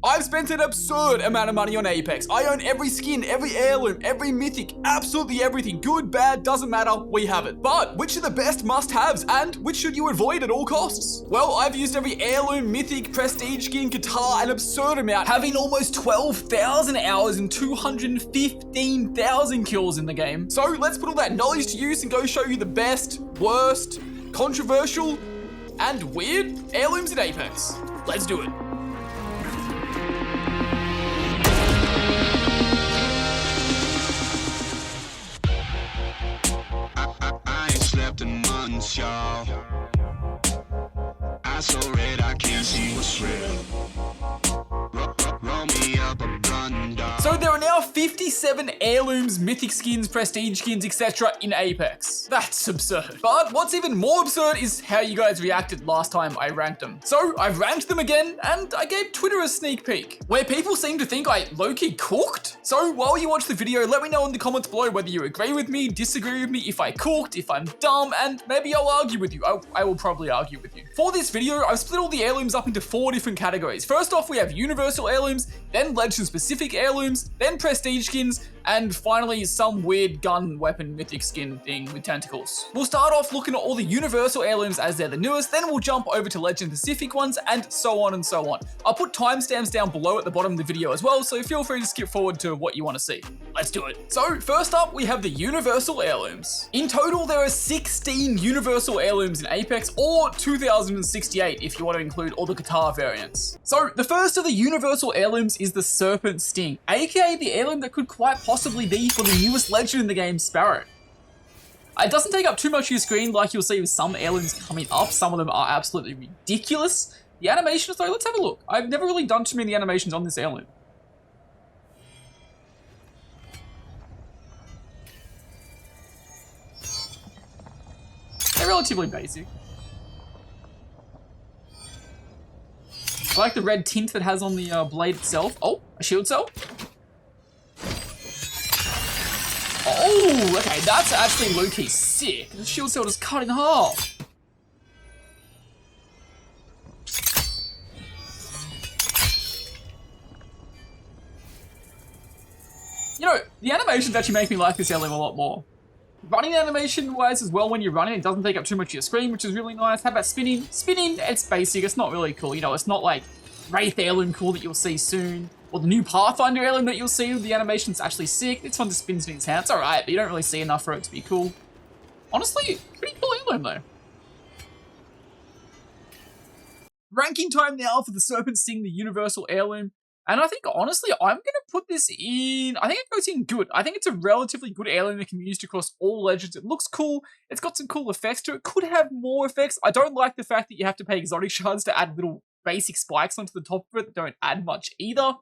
I've spent an absurd amount of money on Apex. I own every skin, every heirloom, every mythic, absolutely everything. Good, bad, doesn't matter, we have it. But which are the best must-haves and which should you avoid at all costs? Well, I've used every heirloom, mythic, prestige skin, Katar, an absurd amount, having almost 12,000 hours and 215,000 kills in the game. So let's put all that knowledge to use and go show you the best, worst, controversial, and weird heirlooms in Apex. Let's do it. I ain't slept in months, y'all. I so red I can't see what's real. Roll me up a blunt, dog. So there are now 57 heirlooms, mythic skins, prestige skins, etc. in Apex. That's absurd. But what's even more absurd is how you guys reacted last time I ranked them. So I've ranked them again, and I gave Twitter a sneak peek, where people seem to think I low-key cooked. So while you watch the video, let me know in the comments below whether you agree with me, disagree with me, if I cooked, if I'm dumb, and maybe I'll argue with you. I will probably argue with you. For this video, I've split all the heirlooms up into 4 different categories. First off, we have universal heirlooms, then legend-specific heirlooms, then prestige skins, and finally some weird gun weapon mythic skin thing with tentacles. We'll start off looking at all the universal heirlooms as they're the newest, then we'll jump over to legend-specific ones, and so on and so on. I'll put timestamps down below at the bottom of the video as well, so feel free to skip forward to what you want to see. Let's do it. So first up, we have the universal heirlooms. In total, there are 16 universal heirlooms in Apex, or 2,068 if you want to include all the Katar variants. So the first of the universal heirlooms is the Serpent Sting, aka the heirloom that could quite possibly be for the newest legend in the game, Sparrow. It doesn't take up too much of your screen like you'll see with some heirlooms coming up. Some of them are absolutely ridiculous. The animations though, let's have a look. I've never really done too many animations on this heirloom. They're relatively basic. I like the red tint that has on the blade itself. Oh, a shield cell. Oh, okay, that's actually low-key sick. The shield cell just cut in half. You know, the animations actually make me like this heirloom a lot more. Running animation-wise as well, when you're running, it doesn't take up too much of your screen, which is really nice. How about spinning? Spinning, it's basic, it's not really cool. You know, it's not like Wraith heirloom cool that you'll see soon, or the new Pathfinder heirloom that you'll see. The animation's actually sick. It's fun to spin in his hand. It's alright, but you don't really see enough for it to be cool. Honestly, pretty cool heirloom though. Ranking time now for the Serpent Sting, the universal heirloom. And I think, honestly, I'm going to put this in, I think it goes in good. I think it's a relatively good heirloom that can be used across all legends. It looks cool. It's got some cool effects to it. Could have more effects. I don't like the fact that you have to pay exotic shards to add little basic spikes onto the top of it that don't add much either.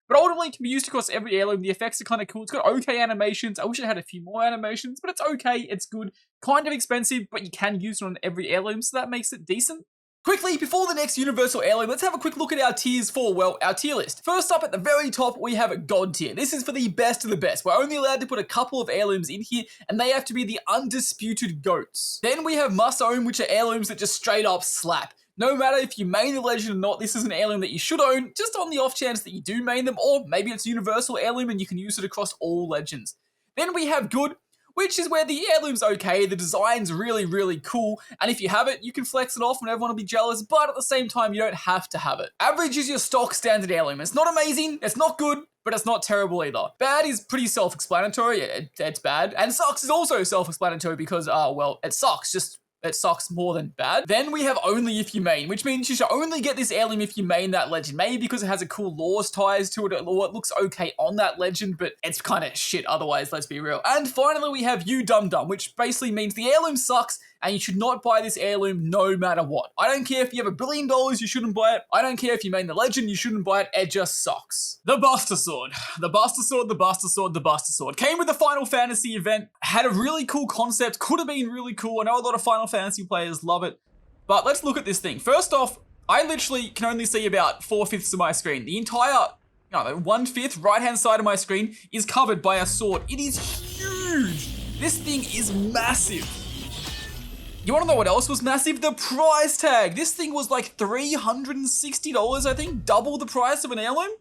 But ultimately, it can be used across every heirloom. The effects are kind of cool. It's got okay animations. I wish it had a few more animations, but it's okay. It's good. Kind of expensive, but you can use it on every heirloom, so that makes it decent. Quickly, before the next universal heirloom, let's have a quick look at our tiers for, well, our tier list. First up at the very top, we have a God tier. This is for the best of the best. We're only allowed to put a couple of heirlooms in here, and they have to be the undisputed GOATs. Then we have must own, which are heirlooms that just straight up slap. No matter if you main the legend or not, this is an heirloom that you should own, just on the off chance that you do main them, or maybe it's a universal heirloom and you can use it across all legends. Then we have good, which is where the heirloom's okay, the design's really, really cool, and if you have it, you can flex it off and everyone will be jealous, but at the same time, you don't have to have it. Average is your stock standard heirloom. It's not amazing, it's not good, but it's not terrible either. Bad is pretty self-explanatory, it's bad, and sucks is also self-explanatory because, well, it sucks, just it sucks more than bad. Then we have only if you main, which means you should only get this heirloom if you main that legend. Maybe because it has a cool lore ties to it, or it looks okay on that legend, but it's kind of shit otherwise, let's be real. And finally, we have you dum dum, which basically means the heirloom sucks, and you should not buy this heirloom no matter what. I don't care if you have $1 billion, you shouldn't buy it. I don't care if you main the legend, you shouldn't buy it. It just sucks. The Buster Sword. The Buster Sword, the Buster Sword, the Buster Sword. Came with the Final Fantasy event, had a really cool concept, could have been really cool. I know a lot of Final Fantasy players love it, but let's look at this thing. First off, I literally can only see about 4/5 of my screen. The entire, 1/5 right-hand side of my screen is covered by a sword. It is huge. This thing is massive. You want to know what else was massive? The price tag. This thing was like $360, I think, double the price of an heirloom.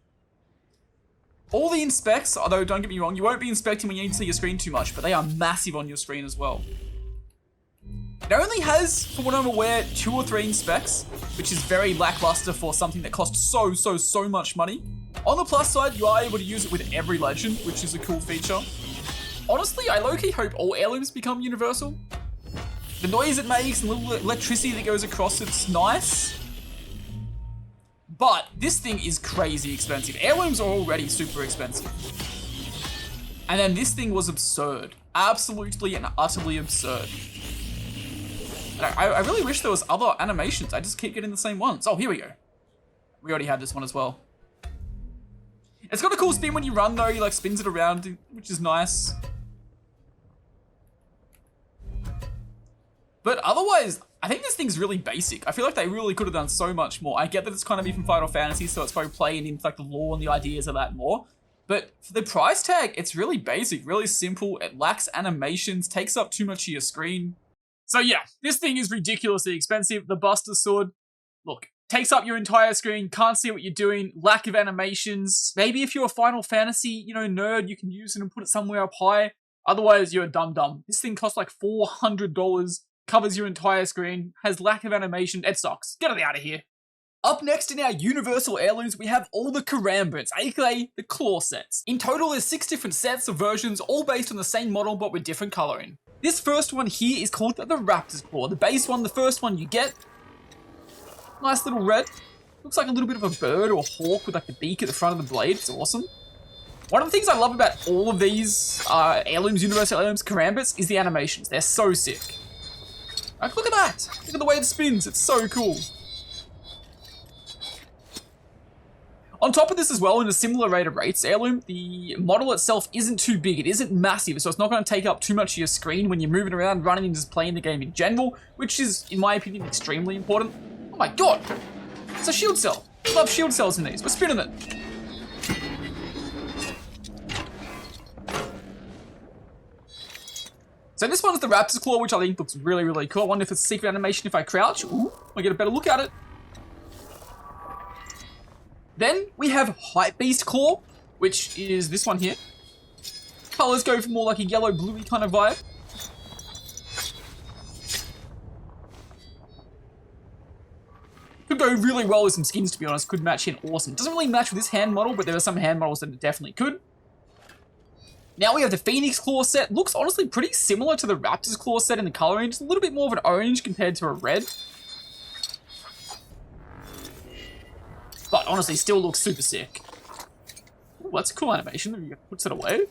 All the inspects, although don't get me wrong, you won't be inspecting when you need to see your screen too much, but they are massive on your screen as well. It only has, from what I'm aware, 2 or 3 inspects, which is very lackluster for something that costs so much money. On the plus side, you are able to use it with every legend, which is a cool feature. Honestly, I low-key hope all heirlooms become universal. The noise it makes and the little electricity that goes across it's nice. But this thing is crazy expensive. Heirlooms are already super expensive. And then this thing was absurd. Absolutely and utterly absurd. I really wish there was other animations. I just keep getting the same ones. Oh, here we go. We already had this one as well. It's got a cool spin when you run though. He like spins it around, which is nice. But otherwise, I think this thing's really basic. I feel like they really could have done so much more. I get that it's kind of from Final Fantasy, so it's probably playing into like the lore and the ideas of that more. But for the price tag, it's really basic, really simple. It lacks animations, takes up too much of your screen. So yeah, this thing is ridiculously expensive. The Buster Sword, look, takes up your entire screen, can't see what you're doing, lack of animations. Maybe if you're a Final Fantasy, nerd, you can use it and put it somewhere up high. Otherwise, you're a dum-dum. This thing costs like $400. Covers your entire screen, has lack of animation, it sucks. Get it out of here. Up next in our universal heirlooms, we have all the Karambits, aka the claw sets. In total, there's 6 different sets of versions, all based on the same model but with different coloring. This first one here is called the Raptor's Claw. The base one, the first one you get. Nice little red. Looks like a little bit of a bird or a hawk with like the beak at the front of the blade. It's awesome. One of the things I love about all of these heirlooms, universal heirlooms, Karambits, is the animations. They're so sick. Like, look at that! Look at the way it spins, it's so cool. On top of this as well, in a similar rate of rates, heirloom, the model itself isn't too big, it isn't massive, so it's not going to take up too much of your screen when you're moving around, running and just playing the game in general, which is, in my opinion, extremely important. Oh my god! It's a shield cell! I love shield cells in these, we're spinning it! So this one's the Raptor's Claw, which I think looks really cool. I wonder if it's a secret animation if I crouch. Ooh, I get a better look at it. Then we have Hypebeast Claw, which is this one here. Colors go for more like a yellow-bluey kind of vibe. Could go really well with some skins, to be honest. Could match in awesome. Doesn't really match with this hand model, but there are some hand models that it definitely could. Now we have the Phoenix Claw set. Looks honestly pretty similar to the Raptor's Claw set in the coloring. Just a little bit more of an orange compared to a red. But honestly, still looks super sick. Ooh, that's a cool animation. He puts it away.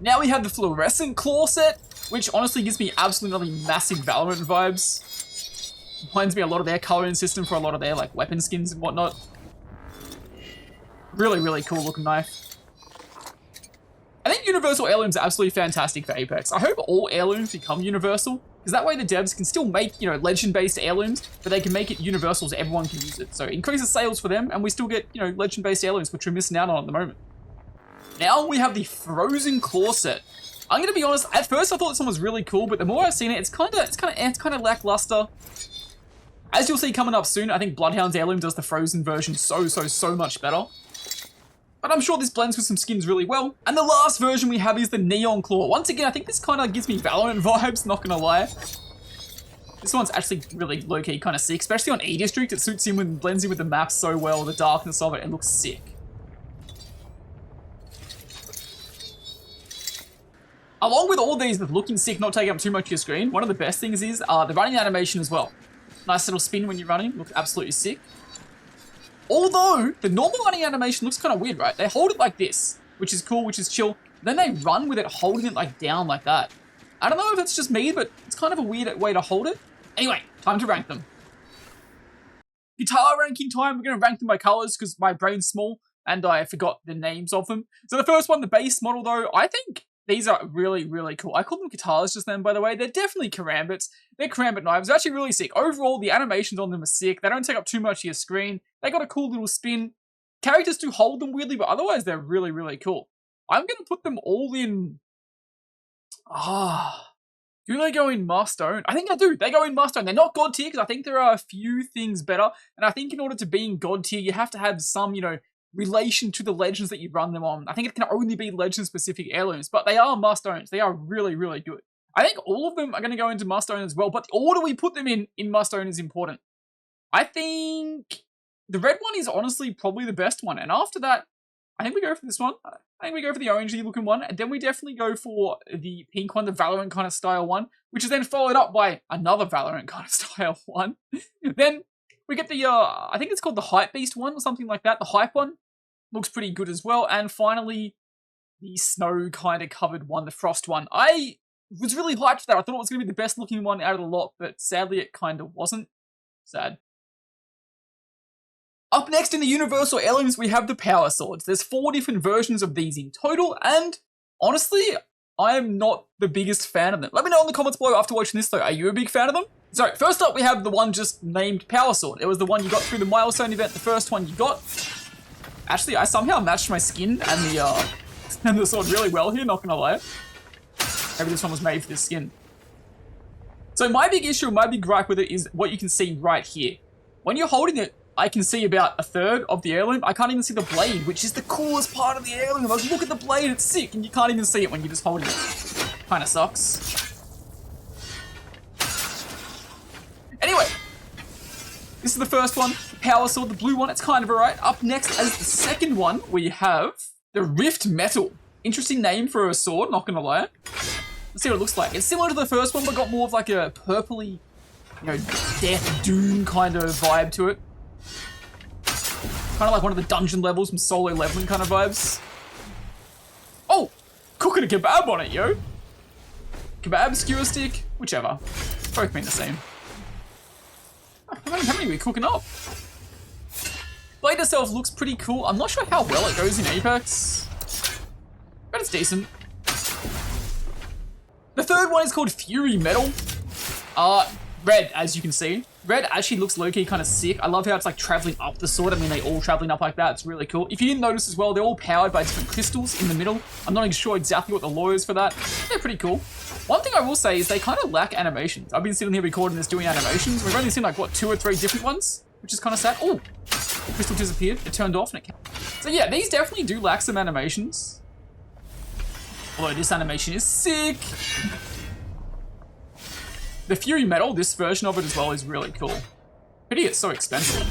Now we have the Fluorescent Claw set, which honestly gives me absolutely massive Valorant vibes. Reminds me a lot of their coloring system for a lot of their like weapon skins and whatnot. Really cool looking knife. I think universal heirlooms are absolutely fantastic for Apex. I hope all heirlooms become universal, because that way the devs can still make, legend-based heirlooms, but they can make it universal so everyone can use it. So it increases sales for them, and we still get, legend-based heirlooms, which we're missing out on at the moment. Now we have the Frozen Claw set. I'm gonna be honest, at first I thought this one was really cool, but the more I've seen it, it's kind of lackluster. As you'll see coming up soon, I think Bloodhound's Heirloom does the Frozen version so much better. But I'm sure this blends with some skins really well. And the last version we have is the Neon Claw. Once again, I think this kind of gives me Valorant vibes, not gonna lie. This one's actually really low-key kind of sick, especially on E-District. It suits in and blends in with the map so well, the darkness of it. It looks sick. Along with all these looking sick, not taking up too much of your screen, one of the best things is the running animation as well. Nice little spin when you're running, looks absolutely sick. Although, the normal running animation looks kind of weird, right? They hold it like this, which is cool, which is chill. Then they run with it holding it like down like that. I don't know if it's just me, but it's kind of a weird way to hold it. Anyway, time to rank them. Guitar ranking time, we're going to rank them by colors because my brain's small and I forgot the names of them. So the first one, the base model though, I think these are really cool. I called them guitars just then, by the way. They're definitely Karambits. They're Karambit knives. They're actually really sick. Overall, the animations on them are sick. They don't take up too much of your screen. They got a cool little spin. characters do hold them weirdly, but otherwise they're really, really cool. I'm going to put them all in... do they go in must own? I think I do. They go in must own. They're not god tier because I think there are a few things better. And I think in order to be in god tier, you have to have some, relation to the legends that you run them on. I think it can only be legend-specific heirlooms, but they are must owns. They are really, really good. I think all of them are going to go into must own as well, but the order we put them in must own is important. I think the red one is honestly probably the best one. And after that, I think we go for this one. I think we go for the orangey looking one. And then we definitely go for the pink one, the Valorant kind of style one, which is then followed up by another Valorant kind of style one. Then we get the, I think it's called the Hype Beast one or something like that. The Hype one looks pretty good as well. And finally, the snow kind of covered one, the Frost one. I was really hyped for that. I thought it was going to be the best looking one out of the lot, but sadly it kind of wasn't. Sad. Up next in the Universal Heirlooms, we have the Power Swords. There's 4 different versions of these in total, and honestly, I am not the biggest fan of them. Let me know in the comments below after watching this though, are you a big fan of them? So, first up we have the one just named Power Sword. It was the one you got through the milestone event, the first one you got. Actually, I somehow matched my skin and the sword really well here, not gonna lie. Maybe this one was made for this skin. So my big issue, my big gripe with it is what you can see right here. When you're holding it, I can see about a third of the heirloom. I can't even see the blade, which is the coolest part of the heirloom. Like, look at the blade, it's sick, and you can't even see it when you're just holding it. Kinda sucks. Anyway, this is the first one, the Power Sword, the blue one, it's kind of alright. Up next as the second one, we have the Rift Metal. Interesting name for a sword, not gonna lie. Let's see what it looks like. It's similar to the first one, but got more of like a purpley, death, doom kind of vibe to it. Kind of like one of the dungeon levels from Solo Leveling kind of vibes. Oh! Cooking a kebab on it, yo! Kebab, skewer stick, whichever. Both mean the same. How many are we cooking up? Blade itself looks pretty cool. I'm not sure how well it goes in Apex, but it's decent. The third one is called Fury Metal. Red, as you can see. Red actually looks low-key kind of sick. I love how it's like traveling up the sword. I mean, they all traveling up like that. It's really cool. If you didn't notice as well, they're all powered by different crystals in the middle. I'm not even sure exactly what the law is for that. They're pretty cool. One thing I will say is they kind of lack animations. I've been sitting here recording this doing animations. We've only seen like, what, 2 or 3 different ones, which is kind of sad. Oh, the crystal disappeared. It turned off and it came. So yeah, these definitely do lack some animations. Although this animation is sick. The Fury Metal, this version of it as well, is really cool. Pity it's so expensive.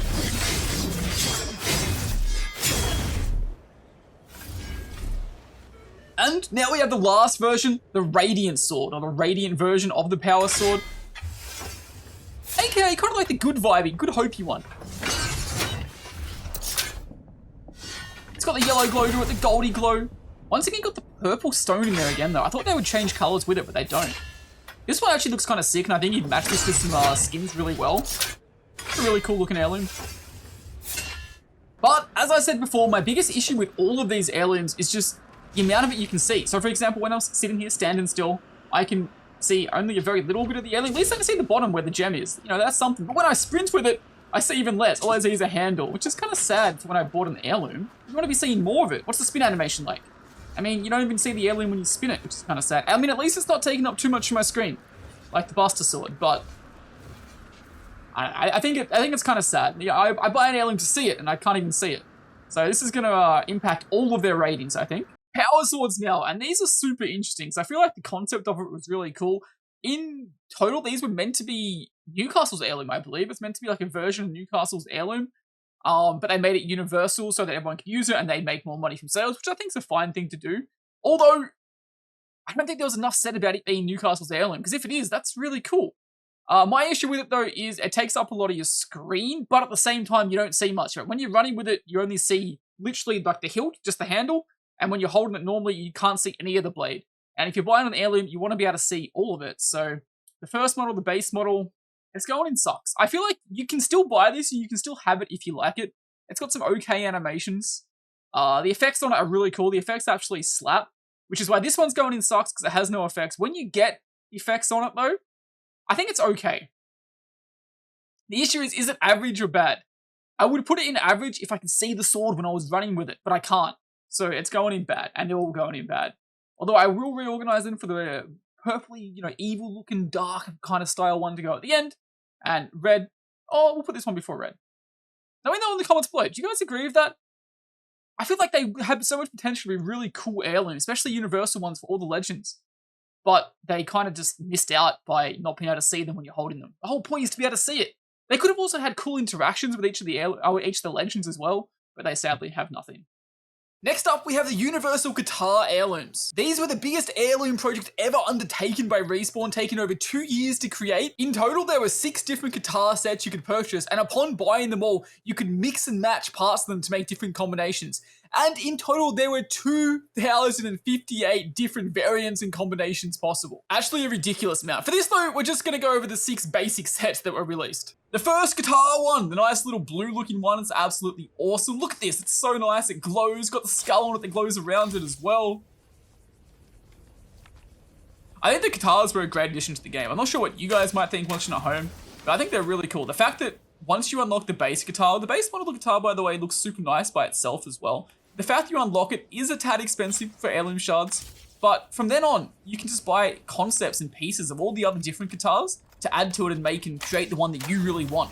And now we have the last version, the Radiant Sword, or the Radiant version of the Power Sword. AKA kind of like the good vibey, good hopey one. It's got the yellow glow to it, the goldy glow. Once again, got the purple stone in there again though. I thought they would change colors with it, but they don't. This one actually looks kind of sick, and I think you'd match this with some skins really well. It's a really cool looking heirloom. But, as I said before, my biggest issue with all of these heirlooms is just the amount of it you can see. So for example, when I was sitting here standing still, I can see only a very little bit of the heirloom. At least I can see the bottom where the gem is. That's something. But when I sprint with it, I see even less. All I see is a handle, which is kind of sad for when I bought an heirloom. You want to be seeing more of it. What's the spin animation like? I mean, you don't even see the heirloom when you spin it, which is kind of sad. I mean, at least it's not taking up too much of my screen, like the Buster Sword, but I think it's kind of sad. Yeah, I buy an heirloom to see it, and I can't even see it. So this is going to impact all of their ratings, I think. Power Swords now, and these are super interesting, so I feel like the concept of it was really cool. In total, these were meant to be Newcastle's heirloom, I believe. It's meant to be like a version of Newcastle's heirloom. But they made it universal so that everyone could use it and they make more money from sales, which I think is a fine thing to do. Although, I don't think there was enough said about it being Newcastle's heirloom, because if it is, that's really cool. My issue with it, though, is it takes up a lot of your screen, but at the same time, you don't see much. When you're running with it, you only see literally like the hilt, just the handle, and when you're holding it normally, you can't see any of the blade. And if you're buying an heirloom, you want to be able to see all of it. So, the first model, the base model, it's going in sucks. I feel like you can still buy this and you can still have it if you like it. It's got some okay animations. The effects on it are really cool. The effects actually slap, which is why this one's going in sucks because it has no effects. When you get effects on it though, I think it's okay. The issue is it average or bad? I would put it in average if I could see the sword when I was running with it, but I can't. So it's going in bad, and they're all going in bad. Although I will reorganize them for the purpley, evil looking dark kind of style one to go at the end. And red, we'll put this one before red. Let me know in the comments below. Do you guys agree with that? I feel like they have so much potential to be really cool heirlooms, especially universal ones for all the legends. But they kind of just missed out by not being able to see them when you're holding them. The whole point is to be able to see it. They could have also had cool interactions with each of the legends as well, but they sadly have nothing. Next up, we have the Universal Katar Heirlooms. These were the biggest heirloom project ever undertaken by Respawn, taking over 2 years to create. In total, there were 6 different Katar sets you could purchase, and upon buying them all, you could mix and match parts of them to make different combinations. And in total, there were 2,058 different variants and combinations possible. Actually a ridiculous amount. For this though, we're just going to go over the 6 basic sets that were released. The first Katar one, the nice little blue looking one, it's absolutely awesome. Look at this, it's so nice, it glows, got the skull on it that glows around it as well. I think the Katars were a great addition to the game. I'm not sure what you guys might think watching at home, but I think they're really cool. The fact that once you unlock the base Katar, the base model of the Katar, by the way, looks super nice by itself as well. The fact you unlock it is a tad expensive for heirloom shards, but from then on, you can just buy concepts and pieces of all the other different Katars to add to it and make and create the one that you really want.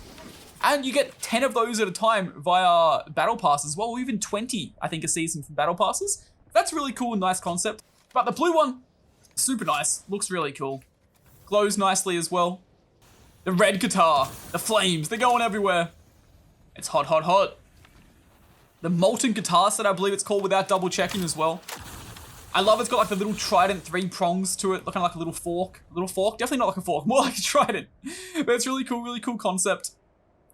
And you get 10 of those at a time via battle passes, well, or even 20, I think, a season from battle passes. That's really cool and nice concept. But the blue one, super nice, looks really cool. Glows nicely as well. The red Katar, the flames, they're going everywhere. It's hot, hot, hot. The molten Katar set, I believe it's called, without double checking as well. I love it's got like the little trident 3 prongs to it, looking like a little fork. A little fork? Definitely not like a fork, more like a trident. But it's really cool concept.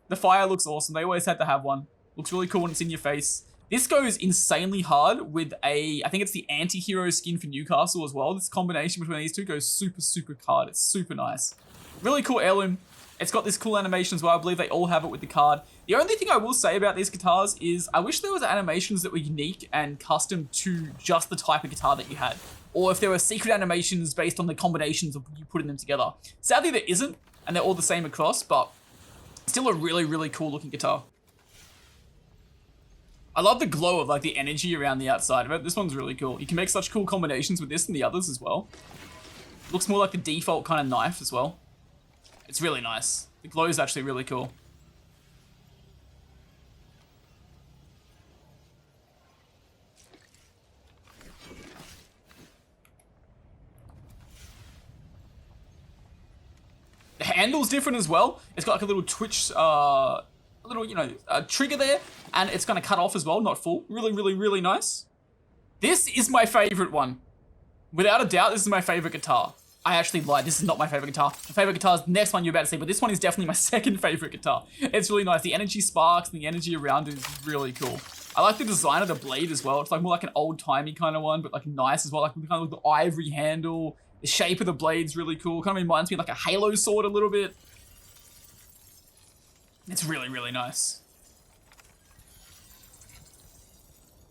The fire looks awesome. They always had to have one. Looks really cool when it's in your face. This goes insanely hard with I think it's the anti-hero skin for Newcastle as well. This combination between these two goes super, super hard. It's super nice. Really cool heirloom. It's got this cool animation as well. I believe they all have it with the card. The only thing I will say about these Katars is I wish there was animations that were unique and custom to just the type of Katar that you had. Or if there were secret animations based on the combinations of you putting them together. Sadly, there isn't, and they're all the same across, but still a really, really cool looking Katar. I love the glow of like the energy around the outside of it. This one's really cool. You can make such cool combinations with this and the others as well. Looks more like the default kind of knife as well. It's really nice. The glow is actually really cool. The handle's different as well. It's got like a little twitch, trigger there, and it's gonna cut off as well, not full. Really, really, really nice. This is my favorite one. Without a doubt, this is my favorite Katar. I actually lied, this is not my favorite Katar. My favorite Katar is the next one you're about to see, but this one is definitely my second favorite Katar. It's really nice. The energy sparks and the energy around it is really cool. I like the design of the blade as well. It's like more like an old-timey kind of one, but like nice as well. Like kind of like the ivory handle. The shape of the blade's really cool. Kind of reminds me of like a Halo sword a little bit. It's really, really nice.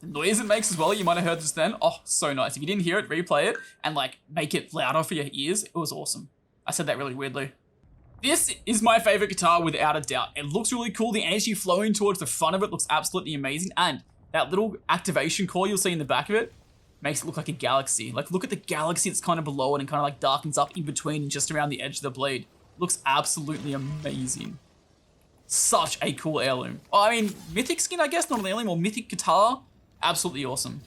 The noise it makes as well, you might have heard just then. Oh, so nice. If you didn't hear it, replay it and like make it louder for your ears. It was awesome. I said that really weirdly. This is my favorite Katar without a doubt. It looks really cool. The energy flowing towards the front of it looks absolutely amazing. And that little activation core you'll see in the back of it makes it look like a galaxy. Like look at the galaxy that's kind of below it and kind of like darkens up in between and just around the edge of the blade. Looks absolutely amazing. Such a cool heirloom. Oh, I mean, Mythic skin, I guess, not an heirloom, or Mythic Katar. Absolutely awesome.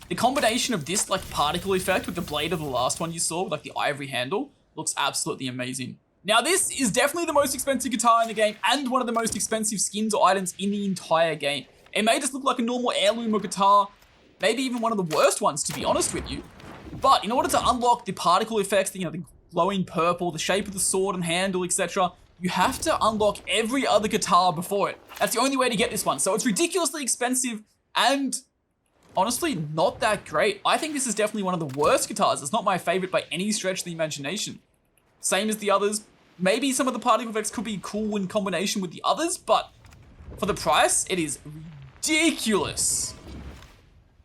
The combination of this like particle effect with the blade of the last one you saw, with like the ivory handle, looks absolutely amazing. Now this is definitely the most expensive Katar in the game and one of the most expensive skins or items in the entire game. It may just look like a normal heirloom or Katar, maybe even one of the worst ones to be honest with you. But in order to unlock the particle effects, the glowing purple, the shape of the sword and handle, etc., you have to unlock every other Katar before it. That's the only way to get this one. So it's ridiculously expensive and honestly not that great. I think this is definitely one of the worst Katars. It's not my favorite by any stretch of the imagination. Same as the others. Maybe some of the particle effects could be cool in combination with the others, but for the price, it is ridiculous.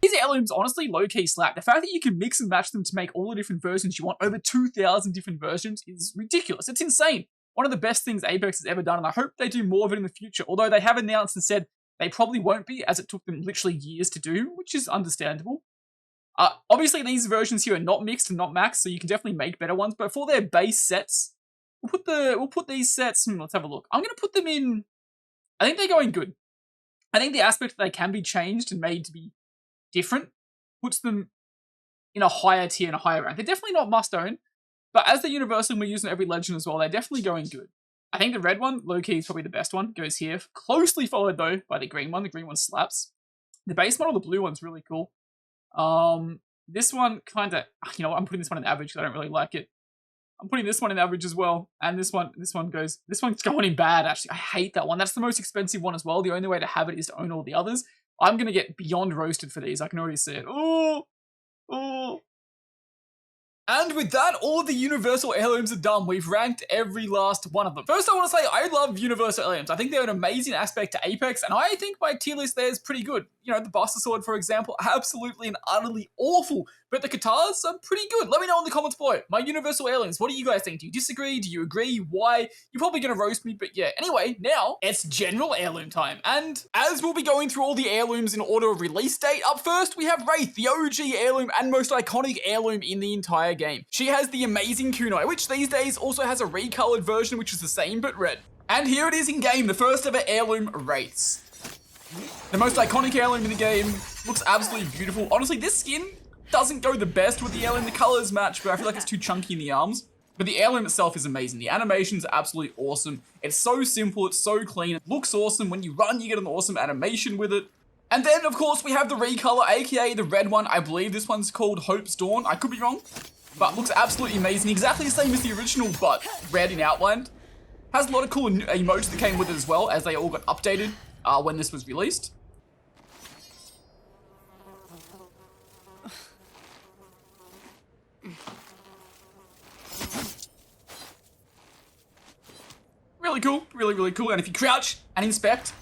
These heirlooms honestly low-key slap. The fact that you can mix and match them to make all the different versions you want, over 2,000 different versions, is ridiculous. It's insane. one of the best things Apex has ever done, and I hope they do more of it in the future, although they have announced and said they probably won't be, as it took them literally years to do, which is understandable. Obviously, these versions here are not mixed and not maxed, so you can definitely make better ones, but for their base sets, we'll put these sets, let's have a look. I'm going to put them in, I think they're going good. I think the aspect that they can be changed and made to be different puts them in a higher tier and a higher rank. They're definitely not must-own, but as the universal we're using every legend as well, they're definitely going good. I think the red one, low-key, is probably the best one. Goes here. Closely followed, though, by the green one. The green one slaps. The base model, the blue one's really cool. This one kind of, you know what, I'm putting this one in average because I don't really like it. I'm putting this one in average as well. And this one's going in bad, actually. I hate that one. That's the most expensive one as well. The only way to have it is to own all the others. I'm going to get beyond roasted for these. I can already see it. Oh. And with that, all of the universal heirlooms are done. We've ranked every last one of them. First, I want to say I love universal heirlooms. I think they're an amazing aspect to Apex, and I think my tier list there is pretty good. You know, the Buster Sword, for example, absolutely and utterly awful, but the Katars are pretty good. Let me know in the comments below. My universal heirlooms, what do you guys think? Do you disagree? Do you agree? Why? You're probably going to roast me, but yeah. Anyway, now it's general heirloom time. And as we'll be going through all the heirlooms in order of release date, up first we have Wraith, the OG heirloom and most iconic heirloom in the entire game. She has the amazing kunai, which these days also has a recolored version, which is the same but red. And here it is in game, the first ever heirloom Wraiths. The most iconic heirloom in the game, looks absolutely beautiful. Honestly, this skin doesn't go the best with the heirloom. The colors match, but I feel like it's too chunky in the arms. But the heirloom itself is amazing. The animation's absolutely awesome. It's so simple, it's so clean, it looks awesome. When you run, you get an awesome animation with it. And then, of course, we have the recolor, aka the red one. I believe this one's called Hope's Dawn. I could be wrong, but looks absolutely amazing. Exactly the same as the original, but red in outline. Has a lot of cool emotes that came with it as well, as they all got updated when this was released. Really cool, really cool. And if you crouch and inspect,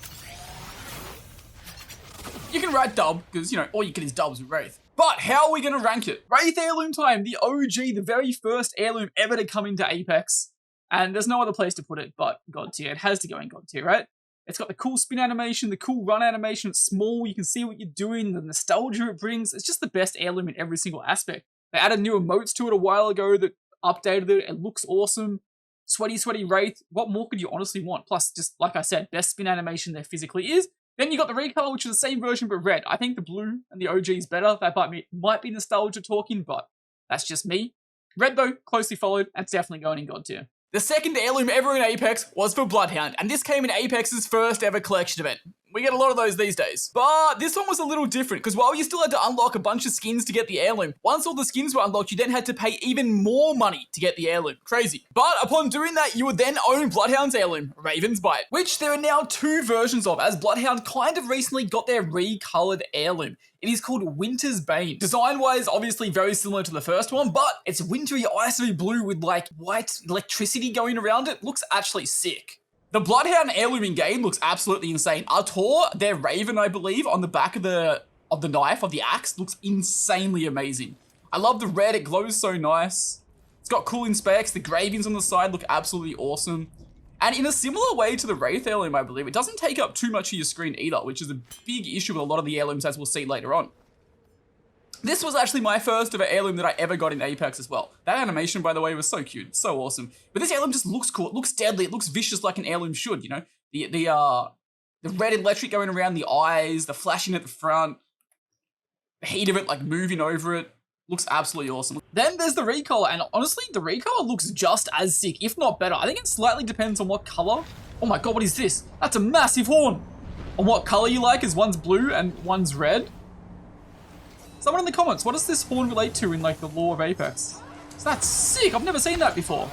you can write dub, because, you know, all you get is dubs with Wraith. But how are we going to rank it? Wraith heirloom time, the OG, the very first heirloom ever to come into Apex. And there's no other place to put it but God tier. It has to go in God tier, right? It's got the cool spin animation, the cool run animation. It's small, you can see what you're doing, the nostalgia it brings. It's just the best heirloom in every single aspect. They added new emotes to it a while ago that updated it. It looks awesome. Sweaty Wraith. What more could you honestly want? Plus, just like I said, best spin animation there physically is. Then you got the recolor, which is the same version but red. I think the blue and the OG is better. That might be nostalgia talking, but that's just me. Red, though, closely followed, and it's definitely going in God tier. The second heirloom ever in Apex was for Bloodhound, and this came in Apex's first ever collection event. We get a lot of those these days. But this one was a little different, because while you still had to unlock a bunch of skins to get the heirloom, once all the skins were unlocked, you then had to pay even more money to get the heirloom. Crazy. But upon doing that, you would then own Bloodhound's heirloom, Raven's Bite, which there are now two versions of, as Bloodhound kind of recently got their recolored heirloom. It is called Winter's Bane. Design-wise, obviously very similar to the first one, but it's wintry, icy blue with like white electricity going around it. Looks actually sick. The Bloodhound heirloom in game looks absolutely insane. Artor, their Raven, I believe, on the back of the knife, of the axe, looks insanely amazing. I love the red, it glows so nice. It's got cool inspects, the gravings on the side look absolutely awesome. And in a similar way to the Wraith heirloom, I believe, it doesn't take up too much of your screen either, which is a big issue with a lot of the heirlooms, as we'll see later on. This was actually my first ever heirloom that I ever got in Apex as well. That animation, by the way, was so cute, so awesome. But this heirloom just looks cool, it looks deadly, it looks vicious like an heirloom should, you know? The red electric going around the eyes, the flashing at the front, the heat of it like moving over it, looks absolutely awesome. Then there's the recolor, and honestly, the recolor looks just as sick, if not better. I think it slightly depends on what color. Oh my god, what is this? That's a massive horn! On what color you like, is one's blue and one's red. Someone in the comments, what does this horn relate to in like the lore of Apex? That's sick, I've never seen that before.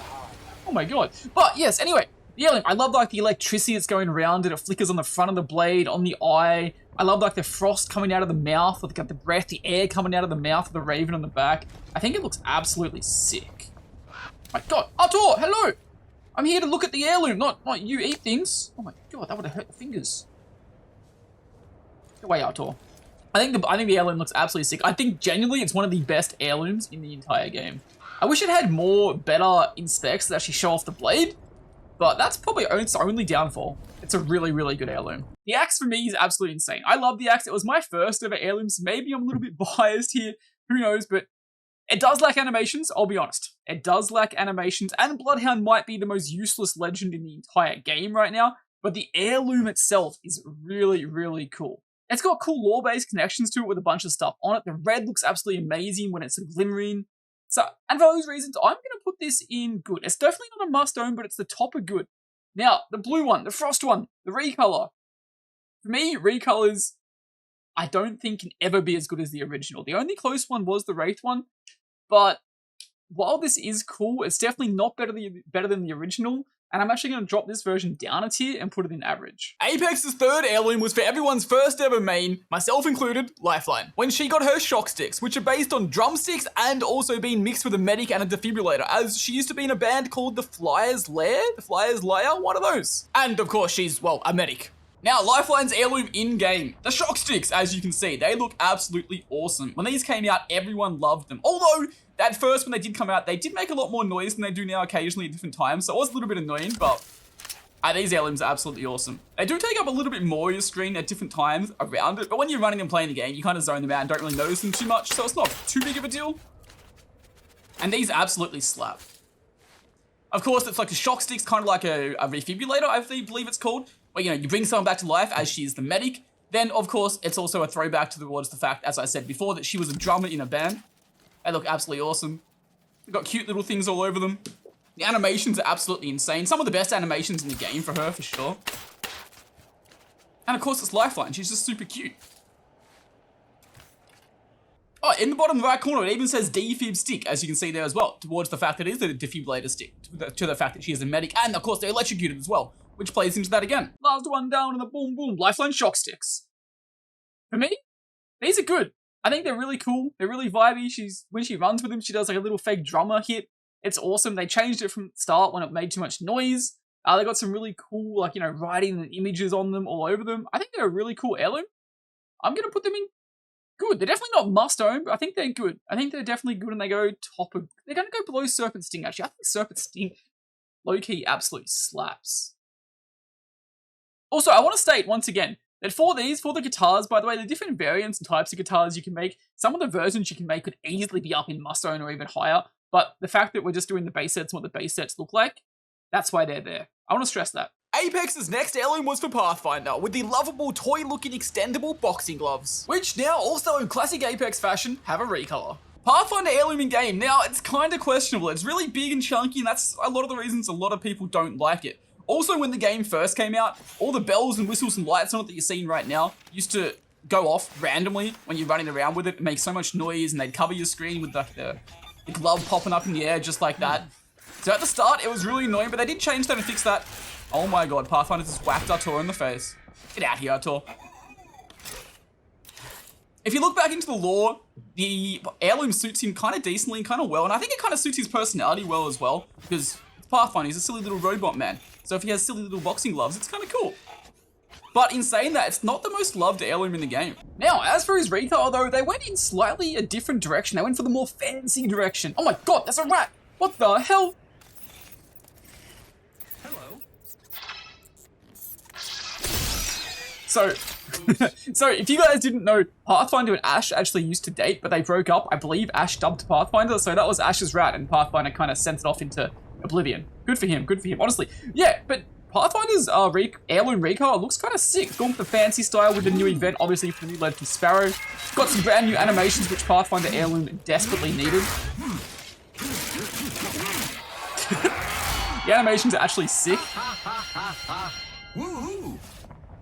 Oh my god. But yes, anyway, the heirloom, I love like the electricity that's going around it. It flickers on the front of the blade, on the eye. I love like the frost coming out of the mouth, with the breath, the air coming out of the mouth of the Raven on the back. I think it looks absolutely sick. My god, Artur, hello! I'm here to look at the heirloom, not you eat things. Oh my god, that would have hurt the fingers. Get away, Artur. I think the heirloom looks absolutely sick. I think genuinely it's one of the best heirlooms in the entire game. I wish it had more better inspects that actually show off the blade. but that's probably its only downfall. It's a really, really good heirloom. The axe for me is absolutely insane. I love the axe. It was my first ever heirloom, so maybe I'm a little bit biased here. Who knows, but it does lack animations, I'll be honest. It does lack animations, and Bloodhound might be the most useless legend in the entire game right now, but the heirloom itself is really, really cool. It's got cool lore-based connections to it with a bunch of stuff on it. The red looks absolutely amazing when it's glimmering. So, and for those reasons, I'm going to put this in good. It's definitely not a must-own, but it's the top of good. Now, the blue one, the frost one, the recolor. For me, recolors, I don't think can ever be as good as the original. The only close one was the Wraith one, but while this is cool, it's definitely not better than the original, and I'm actually going to drop this version down a tier and put it in average. Apex's third heirloom was for everyone's first ever main, myself included, Lifeline, when she got her shock sticks, which are based on drumsticks and also being mixed with a medic and a defibrillator, as she used to be in a band called the Flyers Lair, one of those. And of course she's, well, a medic. Now, Lifeline's heirloom in-game. The shock sticks, as you can see, they look absolutely awesome. When these came out, everyone loved them. Although, at first, when they did come out, they did make a lot more noise than they do now occasionally at different times, so it was a little bit annoying, but these heirlooms are absolutely awesome. They do take up a little bit more of your screen at different times around it, but when you're running and playing the game, you kind of zone them out and don't really notice them too much, so it's not too big of a deal. And these absolutely slap. Of course, it's like a shock sticks, kind of like a refibrillator, I believe it's called, where, you know, you bring someone back to life as she is the medic. Then, of course, it's also a throwback towards the fact, as I said before, that she was a drummer in a band. They look absolutely awesome. They've got cute little things all over them. The animations are absolutely insane. Some of the best animations in the game for her, for sure. And of course, it's Lifeline. She's just super cute. Oh, in the bottom right corner, it even says defib stick, as you can see there as well, towards the fact that it is a defibrillator stick, to the fact that she is a medic, and of course, they're electrocuted as well, which plays into that again. Last one down in the boom boom, Lifeline shock sticks. For me, these are good. I think they're really cool. They're really vibey. When she runs with them, she does like a little fake drummer hit. It's awesome. They changed it from the start when it made too much noise. They got some really cool, like, you know, writing and images on them all over them. I think they're a really cool heirloom. I'm going to put them in good. They're definitely not must own, but I think they're good. I think they're definitely good, and they go top of... They're going to go below Serpent Sting, actually. I think Serpent Sting, low-key, absolutely slaps. Also, I want to state once again that for the guitars, by the way, the different variants and types of guitars you can make, some of the versions you can make could easily be up in must own or even higher, but the fact that we're just doing the base sets and what the base sets look like, that's why they're there. I want to stress that. Apex's next heirloom was for Pathfinder, with the lovable toy-looking extendable boxing gloves, which now also in classic Apex fashion have a recolor. Pathfinder heirloom in game, now it's kind of questionable. It's really big and chunky, and that's a lot of the reasons a lot of people don't like it. Also, when the game first came out, all the bells and whistles and lights on it that you're seeing right now used to go off randomly when you're running around with it. It makes so much noise, and they'd cover your screen with the glove popping up in the air just like that. So at the start, it was really annoying, but they did change that and fix that. Oh my god, Pathfinder just whacked Artur in the face. Get out here, Artur. If you look back into the lore, the heirloom suits him kind of decently and kind of well, and I think it kind of suits his personality well as well, because Pathfinder, he's a silly little robot man. So if he has silly little boxing gloves, it's kind of cool. But in saying that, it's not the most loved heirloom in the game. Now, as for his recolor though, they went in slightly a different direction. They went for the more fancy direction. Oh my god, that's a rat! What the hell? Hello. So, so if you guys didn't know, Pathfinder and Ashe actually used to date, but they broke up. I believe Ashe dubbed Pathfinder, so that was Ashe's rat, and Pathfinder kind of sent it off into oblivion. Good for him, honestly. Yeah, but Pathfinder's heirloom recolor looks kind of sick. Going for the fancy style with the new event, obviously for the new Legend Sparrow. Got some brand new animations which Pathfinder heirloom desperately needed. The animations are actually sick.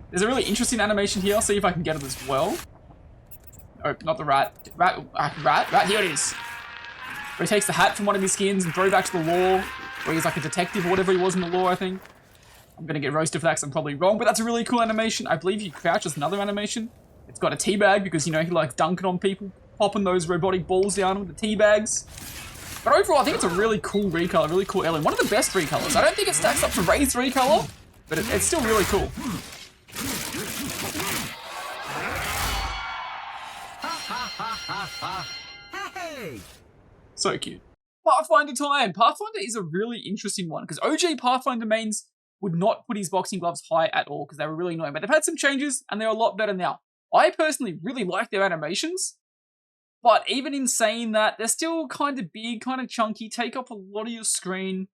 There's a really interesting animation here. I'll see if I can get it as well. Oh, not the rat. Rat, here it is. Where he takes the hat from one of his skins and throws it back to the lore, where he's like a detective or whatever he was in the lore, I think. I'm gonna get roasted for that because I'm probably wrong, but that's a really cool animation. I believe he crouches another animation. It's got a teabag because, you know, he likes dunking on people, popping those robotic balls down with the teabags. But overall, I think it's a really cool recolor, really cool heirloom. One of the best recolors. I don't think it stacks up to Ray's recolor, but it's still really cool. Hey! So cute. Pathfinder time! Pathfinder is a really interesting one, because OG Pathfinder mains would not put his boxing gloves high at all, because they were really annoying, but they've had some changes, and they're a lot better now. I personally really like their animations, but even in saying that, they're still kind of big, kind of chunky, take up a lot of your screen,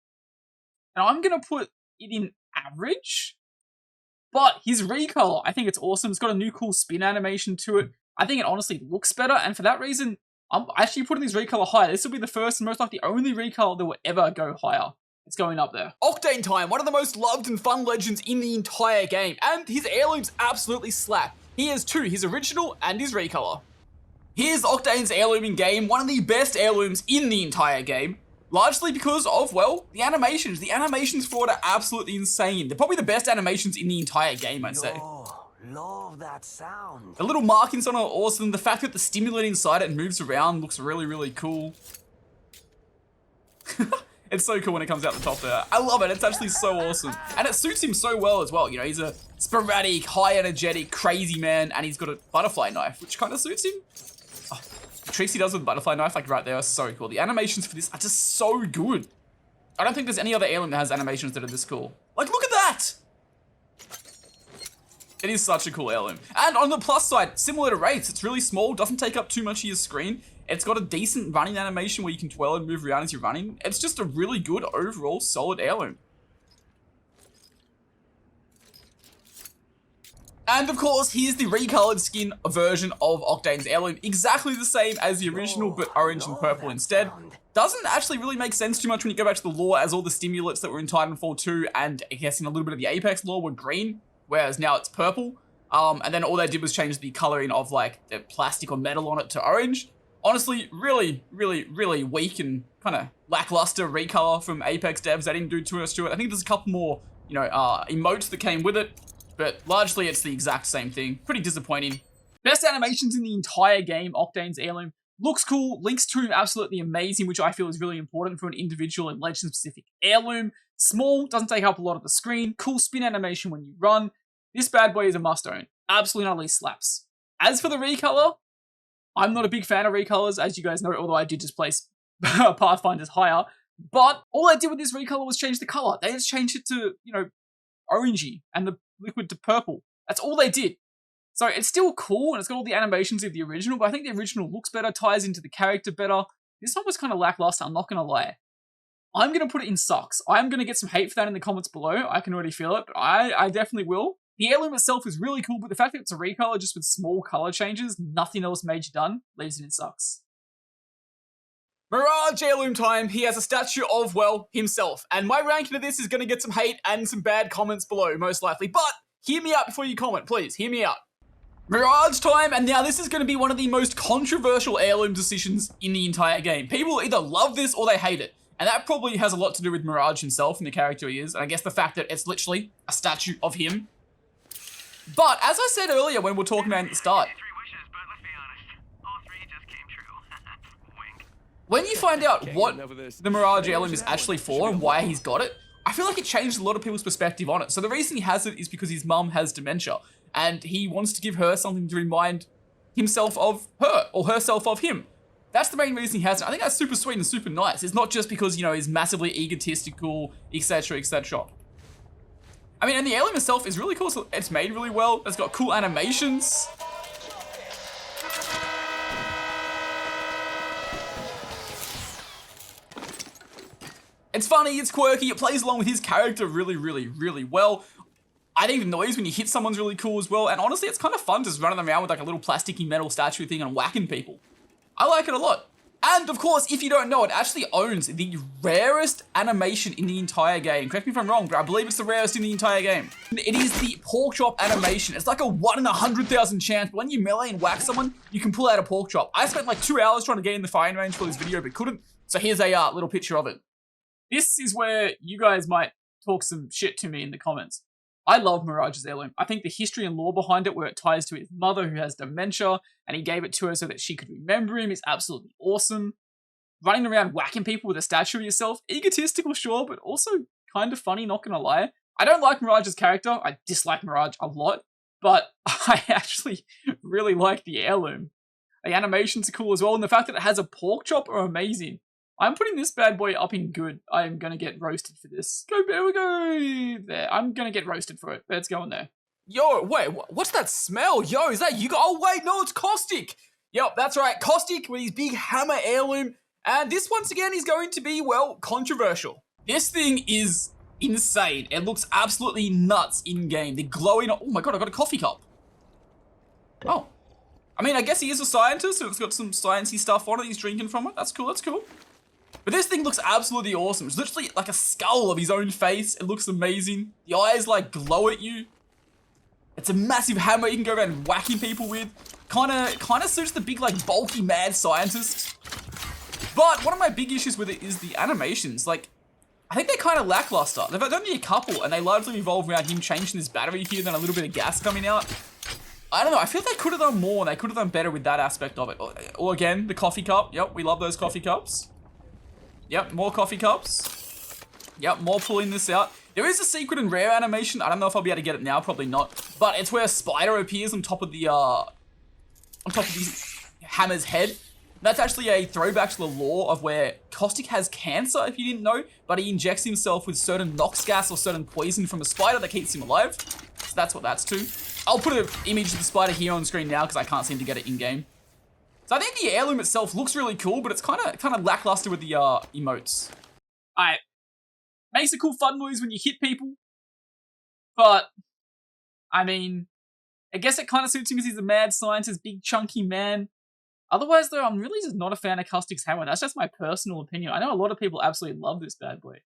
and I'm going to put it in average. But his recolor, I think it's awesome. It's got a new cool spin animation to it. I think it honestly looks better, and for that reason, I'm actually putting his recolor higher. This will be the first and most likely only recolor that will ever go higher. It's going up there. Octane time, one of the most loved and fun legends in the entire game, and his heirlooms absolutely slap. He has two, his original and his recolor. Here's Octane's heirloom in game, one of the best heirlooms in the entire game, largely because of, well, the animations. The animations for it are absolutely insane. They're probably the best animations in the entire game, I'd say. Love that sound. The little markings on it are awesome. The fact that the stimulant inside it moves around looks really, really cool. It's so cool when it comes out the top there. I love it. It's actually so awesome. And it suits him so well as well. You know, he's a sporadic, high energetic, crazy man, and he's got a butterfly knife, which kind of suits him. Oh, the tricks he does with the butterfly knife, like right there, are so cool. The animations for this are just so good. I don't think there's any other heirloom that has animations that are this cool. Like, look at that! It is such a cool heirloom. And on the plus side, similar to Wraiths, it's really small, doesn't take up too much of your screen. It's got a decent running animation where you can twirl and move around as you're running. It's just a really good, overall, solid heirloom. And of course, here's the recolored skin version of Octane's heirloom. Exactly the same as the original, but orange and purple instead. Doesn't actually really make sense too much when you go back to the lore, as all the stimulants that were in Titanfall 2 and I guess in a little bit of the Apex lore were green, whereas now it's purple. And then all they did was change the coloring of like the plastic or metal on it to orange. Honestly, really, really, really weak and kind of lackluster recolor from Apex devs. They didn't do too much to it. I think there's a couple more, you know, emotes that came with it, but largely it's the exact same thing. Pretty disappointing. Best animations in the entire game, Octane's heirloom. Looks cool, links to him absolutely amazing, which I feel is really important for an individual and legend-specific heirloom. Small, doesn't take up a lot of the screen, cool spin animation when you run. This bad boy is a must-own. Absolutely utterly slaps. As for the recolor, I'm not a big fan of recolors, as you guys know, although I did just place Pathfinders higher. But all I did with this recolor was change the color. They just changed it to, you know, orangey and the liquid to purple. That's all they did. So it's still cool, and it's got all the animations of the original, but I think the original looks better, ties into the character better. This one was kind of lackluster, I'm not going to lie. I'm going to put it in sucks. I'm going to get some hate for that in the comments below. I can already feel it, but I definitely will. The heirloom itself is really cool, but the fact that it's a recolor just with small color changes, nothing else major done, leaves it in sucks. Mirage heirloom time. He has a statue of, well, himself. And my ranking of this is going to get some hate and some bad comments below, most likely. But hear me out before you comment, please. Hear me out. Mirage time, and now this is going to be one of the most controversial heirloom decisions in the entire game. People either love this or they hate it. And that probably has a lot to do with Mirage himself and the character he is. And I guess the fact that it's literally a statue of him. But as I said earlier when we were talking about it at the start, when you find out what the Mirage heirloom is actually for and why he's got it, I feel like it changed a lot of people's perspective on it. So the reason he has it is because his mum has dementia, and he wants to give her something to remind himself of her, or herself of him. That's the main reason he has it. I think that's super sweet and super nice. It's not just because, you know, he's massively egotistical, etc., etc. I mean, and the heirloom itself is really cool. So it's made really well. It's got cool animations. It's funny, it's quirky, it plays along with his character really, really, really well. I think the noise when you hit someone's really cool as well, and honestly, it's kind of fun just running around with like a little plasticky metal statue thing and whacking people. I like it a lot. And of course, if you don't know, it actually owns the rarest animation in the entire game. Correct me if I'm wrong, but I believe it's the rarest in the entire game. It is the pork chop animation. It's like a 1 in 100,000 chance, but when you melee and whack someone, you can pull out a pork chop. I spent like 2 hours trying to get in the firing range for this video, but couldn't. So here's a little picture of it. This is where you guys might talk some shit to me in the comments. I love Mirage's heirloom. I think the history and lore behind it, where it ties to his mother who has dementia, and he gave it to her so that she could remember him, is absolutely awesome. Running around whacking people with a statue of yourself, egotistical, sure, but also kind of funny, not gonna lie. I don't like Mirage's character. I dislike Mirage a lot, but I actually really like the heirloom. The animations are cool as well, and the fact that it has a pork chop are amazing. I'm putting this bad boy up in good. I am going to get roasted for this. There we go. There. I'm going to get roasted for it. Let's go in there. Yo, wait, what's that smell? Yo, is that you? Oh, wait, no, it's Costic. Yep, that's right. Costic with his big hammer heirloom. And this, once again, is going to be, well, controversial. This thing is insane. It looks absolutely nuts in-game. The glowing... Oh, my God, I got a coffee cup. Oh. I mean, I guess he is a scientist, so it's got some sciencey stuff on it. He's drinking from it. That's cool, that's cool. But this thing looks absolutely awesome. It's literally like a skull of his own face. It looks amazing. The eyes, like, glow at you. It's a massive hammer you can go around whacking people with. Kinda suits the big, like, bulky, mad scientist. But one of my big issues with it is the animations. Like, I think they're kind of lackluster. They've only a couple, and they largely revolve around him changing his battery here, then a little bit of gas coming out. I don't know, I feel they could have done more, and they could have done better with that aspect of it. Or again, the coffee cup. Yep, we love those coffee cups. Yep, more coffee cups. Yep, more pulling this out. There is a secret and rare animation. I don't know if I'll be able to get it now, probably not. But it's where a spider appears on top of the, hammer's head. That's actually a throwback to the lore of where Costic has cancer, if you didn't know, but he injects himself with certain nox gas or certain poison from a spider that keeps him alive. So that's what that's to. I'll put an image of the spider here on screen now because I can't seem to get it in-game. So I think the heirloom itself looks really cool, but it's kind of lackluster with the emotes. Alright. Makes a cool fun noise when you hit people. But, I mean, I guess it kind of suits him because he's a mad scientist, big chunky man. Otherwise, though, I'm really just not a fan of Costic's hammer. That's just my personal opinion. I know a lot of people absolutely love this bad boy.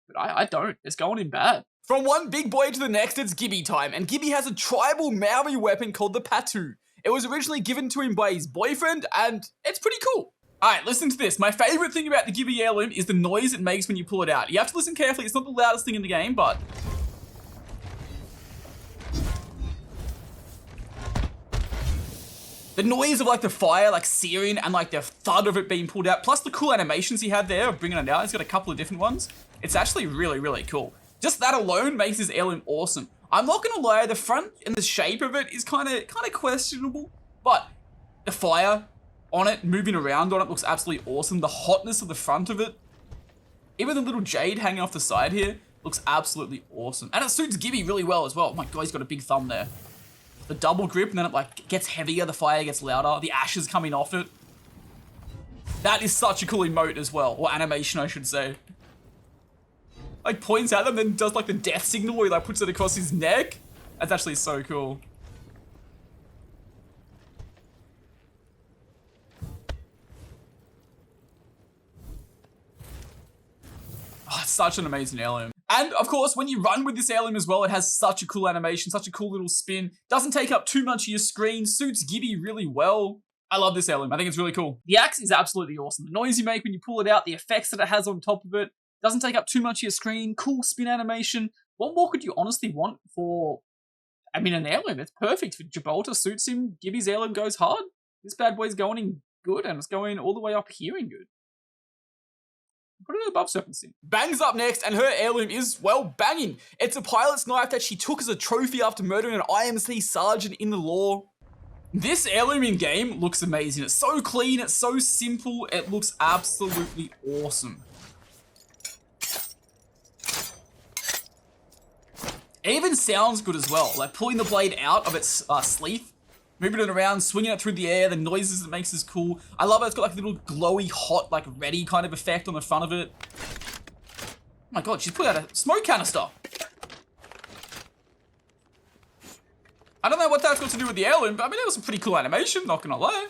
But I don't. It's going in bad. From one big boy to the next, it's Gibby time. And Gibby has a tribal Maori weapon called the Patu. It was originally given to him by his boyfriend, and it's pretty cool. Alright, listen to this. My favorite thing about the Gibby heirloom is the noise it makes when you pull it out. You have to listen carefully. It's not the loudest thing in the game, but... the noise of, like, the fire, like, searing, and, like, the thud of it being pulled out, plus the cool animations he had there of bringing it out. He's got a couple of different ones. It's actually really, really cool. Just that alone makes his heirloom awesome. I'm not gonna lie, the front and the shape of it is kind of questionable, but the fire on it, moving around on it, looks absolutely awesome. The hotness of the front of it, even the little jade hanging off the side here, looks absolutely awesome. And it suits Gibby really well as well. Oh my God, he's got a big thumb there. The double grip, and then it like gets heavier, the fire gets louder, the ashes coming off it. That is such a cool emote as well, or animation I should say. Like points at them, then does like the death signal where he like puts it across his neck. That's actually so cool. Oh, it's such an amazing heirloom. And of course, when you run with this heirloom as well, it has such a cool animation, such a cool little spin. Doesn't take up too much of your screen, suits Gibby really well. I love this heirloom. I think it's really cool. The axe is absolutely awesome. The noise you make when you pull it out, the effects that it has on top of it, doesn't take up too much of your screen, cool spin animation. What more could you honestly want for, I mean, an heirloom? It's perfect for Gibraltar, suits him. Gibby's heirloom goes hard. This bad boy's going in good, and it's going all the way up here in good. Put it above Serpent Sting. Bang's up next, and her heirloom is, well, banging. It's a pilot's knife that she took as a trophy after murdering an IMC sergeant in the lore. This heirloom in game looks amazing. It's so clean, it's so simple, it looks absolutely awesome. It even sounds good as well, like pulling the blade out of its sleeve, moving it around, swinging it through the air, the noises it makes is cool. I love it, it's got like a little glowy, hot, like ready kind of effect on the front of it. Oh my God, she's put out a smoke canister. I don't know what that's got to do with the heirloom, but I mean, that was a pretty cool animation, not gonna lie.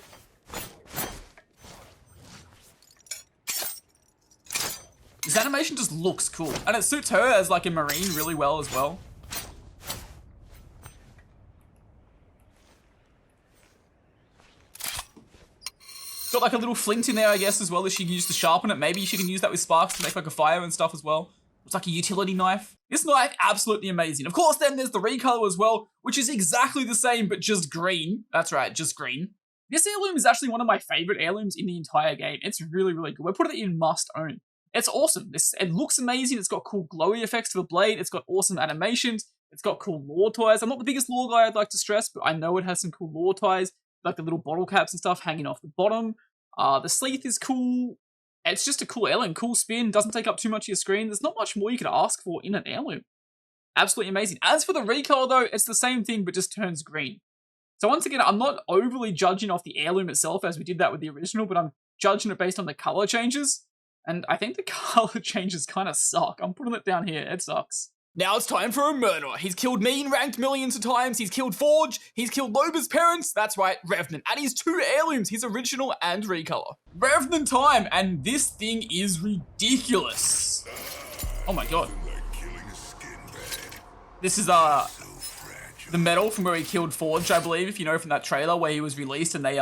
This animation just looks cool, and it suits her as like a marine really well as well. Got like a little flint in there, I guess, as well that she can use to sharpen it. Maybe she can use that with sparks to make like a fire and stuff as well. It's like a utility knife. This knife, absolutely amazing. Of course, then there's the recolor as well, which is exactly the same, but just green. That's right, just green. This heirloom is actually one of my favorite heirlooms in the entire game. It's really, really good. We're putting it in must own. It's awesome. It looks amazing. It's got cool glowy effects to the blade. It's got awesome animations. It's got cool lore ties. I'm not the biggest lore guy, I'd like to stress, but I know it has some cool lore ties, like the little bottle caps and stuff hanging off the bottom. The sleeve is cool. It's just a cool heirloom, cool spin, doesn't take up too much of your screen. There's not much more you could ask for in an heirloom. Absolutely amazing. As for the recolor though, it's the same thing but just turns green. So once again, I'm not overly judging off the heirloom itself as we did that with the original, but I'm judging it based on the color changes. And I think the color changes kind of suck. I'm putting it down here. It sucks. Now it's time for a murderer. He's killed me in ranked millions of times. He's killed Forge. He's killed Loba's parents. That's right, Revenant. And he's 2 heirlooms, his original and recolor. Revenant time, and this thing is ridiculous. Oh my god. This is the medal from where he killed Forge, I believe, if you know from that trailer where he was released and they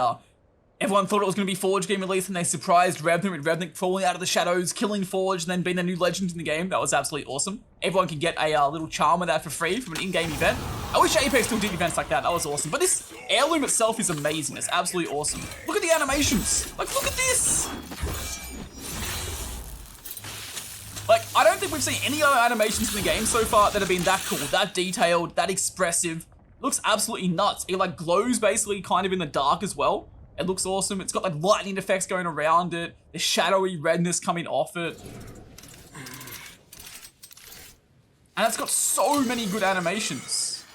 everyone thought it was going to be Forge getting released and they surprised Revenant with Revenant crawling out of the shadows, killing Forge, and then being the new legend in the game. That was absolutely awesome. Everyone can get a little charm of that for free from an in-game event. I wish Apex still did events like that. That was awesome. But this heirloom itself is amazing. It's absolutely awesome. Look at the animations. Like, look at this. Like, I don't think we've seen any other animations in the game so far that have been that cool, that detailed, that expressive. It looks absolutely nuts. It like glows basically kind of in the dark as well. It looks awesome. It's got like lightning effects going around it. The shadowy redness coming off it. And it's got so many good animations.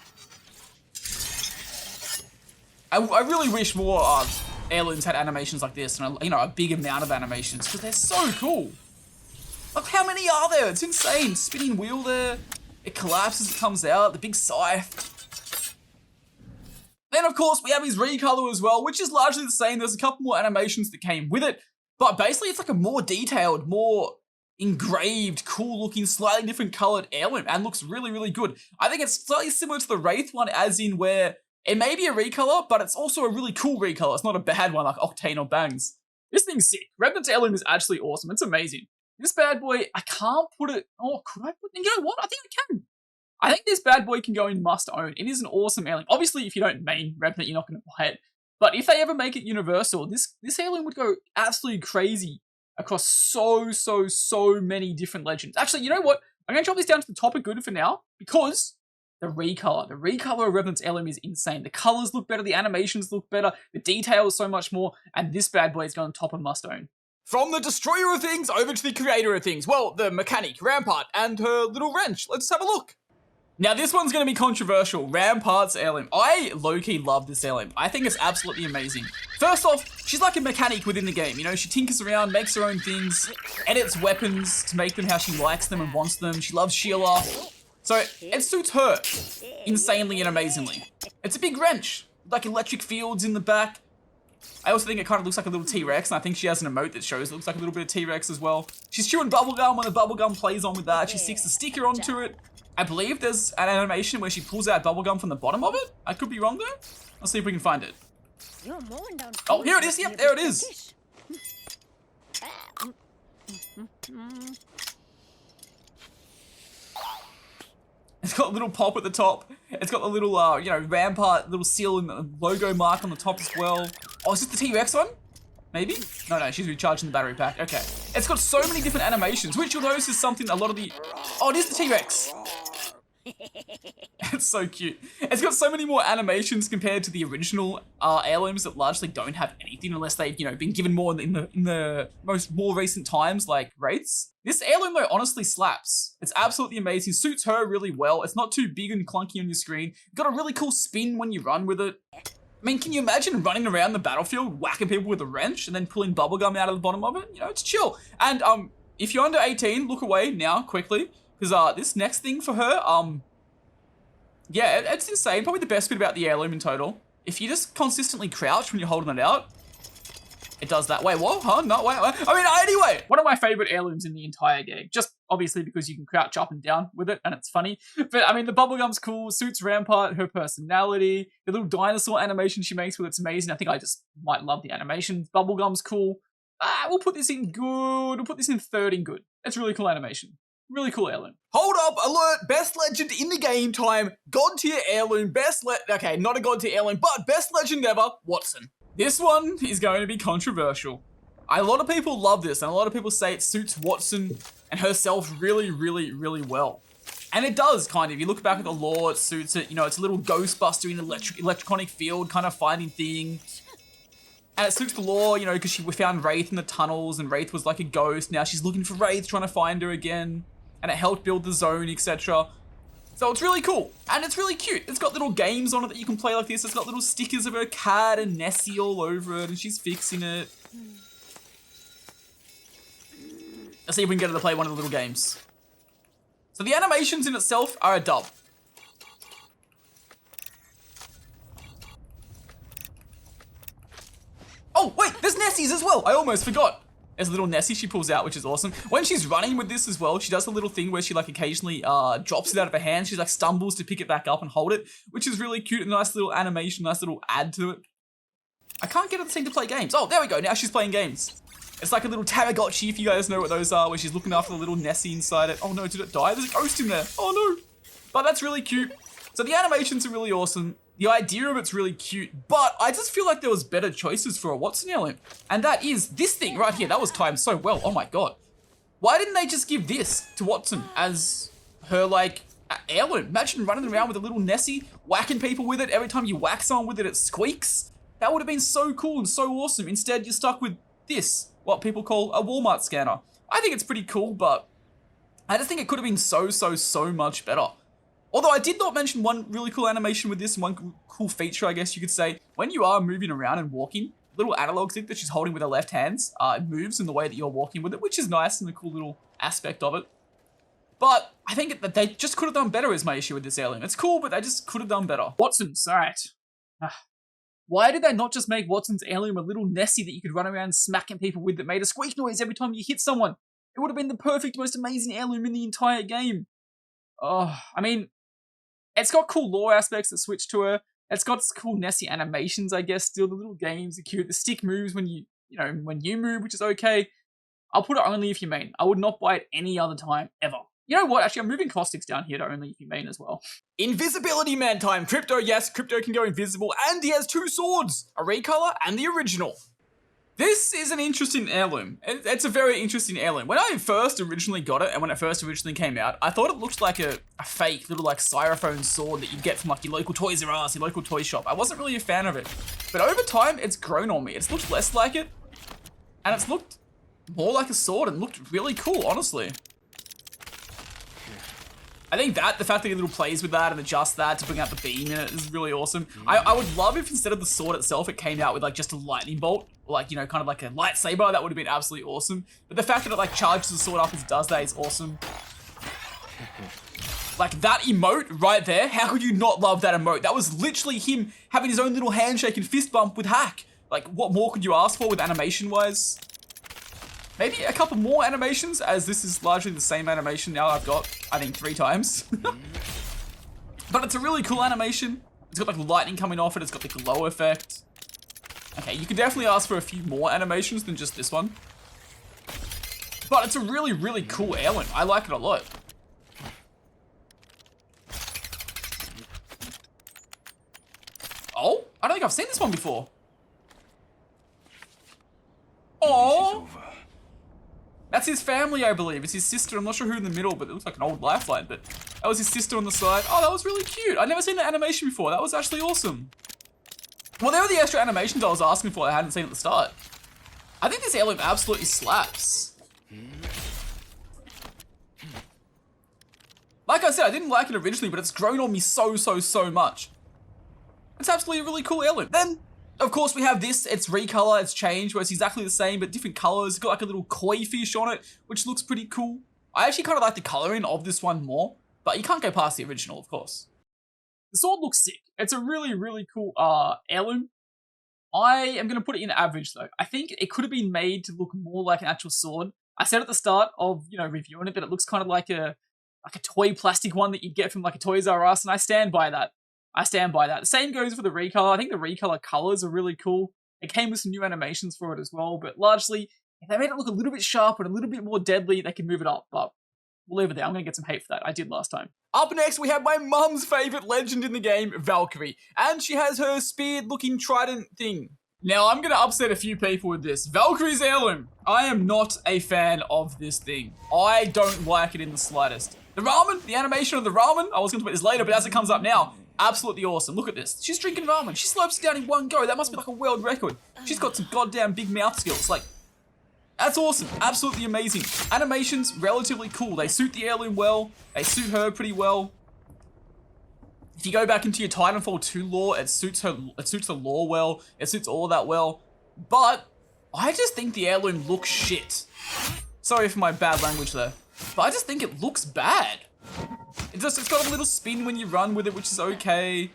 I really wish more heirlooms had animations like this and a big amount of animations because they're so cool. Look how many are there? It's insane. Spinning wheel there. It collapses, it comes out. The big scythe. Then, of course, we have his recolor as well, which is largely the same. There's a couple more animations that came with it. But basically, it's like a more detailed, more engraved, cool-looking, slightly different colored heirloom and looks really, really good. I think it's slightly similar to the Wraith one, as in where it may be a recolor, but it's also a really cool recolor. It's not a bad one like Octane or Bangs. This thing's sick. Revenant's heirloom is actually awesome. It's amazing. This bad boy, I can't put it... Oh, could I put... You know what? I think I can. I think this bad boy can go in must own. It is an awesome heirloom. Obviously, if you don't main Revenant, you're not going to buy it. But if they ever make it universal, this heirloom would go absolutely crazy across so many different legends. Actually, you know what? I'm going to drop this down to the top of good for now because the recolor. The recolor of Revenant's heirloom is insane. The colors look better, the animations look better, the detail is so much more, and this bad boy is going top of must own. From the destroyer of things over to the creator of things. Well, the mechanic, Rampart, and her little wrench. Let's have a look. Now, this one's going to be controversial. Rampart's heirloom. I low-key love this heirloom. I think it's absolutely amazing. First off, she's like a mechanic within the game. You know, she tinkers around, makes her own things, edits weapons to make them how she likes them and wants them. She loves Sheila. So, it suits her insanely and amazingly. It's a big wrench, like electric fields in the back. I also think it kind of looks like a little T-Rex, and I think she has an emote that shows it looks like a little bit of T-Rex as well. She's chewing bubblegum when the bubblegum plays on with that. She sticks a sticker onto it. I believe there's an animation where she pulls out bubblegum from the bottom of it. I could be wrong though. Let's see if we can find it. Oh, here it is. Yep, there it is. It's got a little pop at the top. It's got the little, Rampart little seal and the logo mark on the top as well. Oh, is this the T-Rex one? Maybe? No, she's recharging the battery pack. Okay. It's got so many different animations, which you'll notice is something a lot of the... Oh, it is the T-Rex. It's so cute. It's got so many more animations compared to the original heirlooms that largely don't have anything unless they've, been given more in the more recent times, like Wraiths. This heirloom, though, honestly slaps. It's absolutely amazing. Suits her really well. It's not too big and clunky on your screen. Got a really cool spin when you run with it. I mean, can you imagine running around the battlefield, whacking people with a wrench, and then pulling bubblegum out of the bottom of it? It's chill. And if you're under 18, look away now, quickly. Because this next thing for her, yeah, it's insane. Probably the best bit about the heirloom in total. If you just consistently crouch when you're holding it out, it does that. Wait, what? Huh? No, wait. I mean, anyway. One of my favorite heirlooms in the entire game. Just obviously because you can crouch up and down with it and it's funny. But I mean, the bubblegum's cool. Suits Rampart, her personality. The little dinosaur animation she makes with it's amazing. I think I just might love the animations. Bubblegum's cool. We'll put this in good. We'll put this in third in good. It's really cool animation. Really cool heirloom. Hold up, alert, best legend in the game time, god tier heirloom, okay, not a god tier heirloom, but best legend ever, Watson. This one is going to be controversial. A lot of people love this, and a lot of people say it suits Watson and herself really well. And it does, kind of. You look back at the lore, it suits it, it's a little Ghostbuster in an electronic field, kind of finding things. And it suits the lore, you know, because we found Wraith in the tunnels, and Wraith was like a ghost. Now she's looking for Wraith, trying to find her again. And it helped build the zone, etc. So it's really cool. And it's really cute. It's got little games on it that you can play like this. It's got little stickers of her cat and Nessie all over it, and she's fixing it. Let's see if we can get her to play one of the little games. So the animations in itself are a dub. Oh, wait, there's Nessies as well. I almost forgot. There's a little Nessie she pulls out, which is awesome. When she's running with this as well, she does a little thing where she like occasionally drops it out of her hand. She like stumbles to pick it back up and hold it, which is really cute. A nice little animation, nice little add to it. I can't get her to seem to play games. Oh, there we go. Now she's playing games. It's like a little Tamagotchi, if you guys know what those are, where she's looking after the little Nessie inside it. Oh no, did it die? There's a ghost in there. Oh no. But that's really cute. So the animations are really awesome. The idea of it's really cute, but I just feel like there was better choices for a Watson heirloom. And that is this thing right here. That was timed so well. Oh my god. Why didn't they just give this to Watson as her, like, heirloom? Imagine running around with a little Nessie, whacking people with it. Every time you whack someone with it, it squeaks. That would have been so cool and so awesome. Instead, you're stuck with this, what people call a Walmart scanner. I think it's pretty cool, but I just think it could have been so much better. Although I did not mention one really cool animation with this, one cool feature, I guess you could say. When you are moving around and walking, little analog stick that she's holding with her left hand, it moves in the way that you're walking with it, which is nice and a cool little aspect of it. But I think that they just could have done better is my issue with this heirloom. It's cool, but they just could have done better. Watson's, alright. Why did they not just make Watson's heirloom a little Nessie that you could run around smacking people with that made a squeak noise every time you hit someone? It would have been the perfect, most amazing heirloom in the entire game. Oh, I mean, it's got cool lore aspects that switch to her. It's got cool Nessie animations, I guess, still. The little games are cute. The stick moves when you move, which is okay. I'll put it only if you main. I would not buy it any other time, ever. You know what? Actually, I'm moving Costics down here to only if you main as well. Invisibility man time. Crypto, yes, Crypto can go invisible, and he has two swords, a recolor and the original. This is an interesting heirloom. It's a very interesting heirloom. When I first originally got it, and when it first originally came out, I thought it looked like a fake little like styrofoam sword that you'd get from like your local Toys R Us, your local toy shop. I wasn't really a fan of it. But over time, it's grown on me. It's looked less like it, and it's looked more like a sword and looked really cool, honestly. I think the fact that he little plays with that and adjusts that to bring out the beam in it is really awesome. I would love if instead of the sword itself, it came out with like just a lightning bolt, or like, you know, kind of like a lightsaber. That would have been absolutely awesome. But the fact that it like charges the sword up as it does that is awesome. Like that emote right there, how could you not love that emote? That was literally him having his own little handshake and fist bump with Hack. Like what more could you ask for with animation wise? Maybe a couple more animations, as this is largely the same animation now I've got, I think, 3 times. But it's a really cool animation. It's got like lightning coming off it, it's got the glow effect. Okay, you could definitely ask for a few more animations than just this one. But it's a really cool heirloom. I like it a lot. Oh, I don't think I've seen this one before. Oh. That's his family, I believe. It's his sister. I'm not sure who in the middle, but it looks like an old Lifeline. But that was his sister on the side. Oh, that was really cute. I'd never seen that animation before. That was actually awesome. Well, there were the extra animations I was asking for I hadn't seen at the start. I think this heirloom absolutely slaps. Like I said, I didn't like it originally, but it's grown on me so much. It's absolutely a really cool heirloom. Then, of course, we have this. It's recolor, it's changed, where it's exactly the same, but different colors. It's got like a little koi fish on it, which looks pretty cool. I actually kind of like the coloring of this one more, but you can't go past the original, of course. The sword looks sick. It's a really cool heirloom. I am going to put it in average, though. I think it could have been made to look more like an actual sword. I said at the start of, reviewing it that it looks kind of like a toy plastic one that you'd get from like a Toys R Us, and I stand by that. The same goes for the recolor. I think the recolor colors are really cool. It came with some new animations for it as well, but largely, if they made it look a little bit sharper and a little bit more deadly, they can move it up, but we'll leave it there. I'm going to get some hate for that. I did last time. Up next, we have my mum's favorite legend in the game, Valkyrie, and she has her speared-looking trident thing. Now, I'm going to upset a few people with this. Valkyrie's heirloom. I am not a fan of this thing. I don't like it in the slightest. The ramen, the animation of the ramen, I was going to put this later, but as it comes up now, Absolutely awesome. Look at this. She's drinking ramen. She slurps it down in one go. That must be like a world record. She's got some goddamn big mouth skills. Like, that's awesome. Absolutely amazing. Animations, relatively cool. They suit the heirloom well. They suit her pretty well. If you go back into your Titanfall 2 lore, it suits her. It suits the lore well. It suits all of that well. But I just think the heirloom looks shit. Sorry for my bad language there. But I just think it looks bad. It's got a little spin when you run with it, which is okay.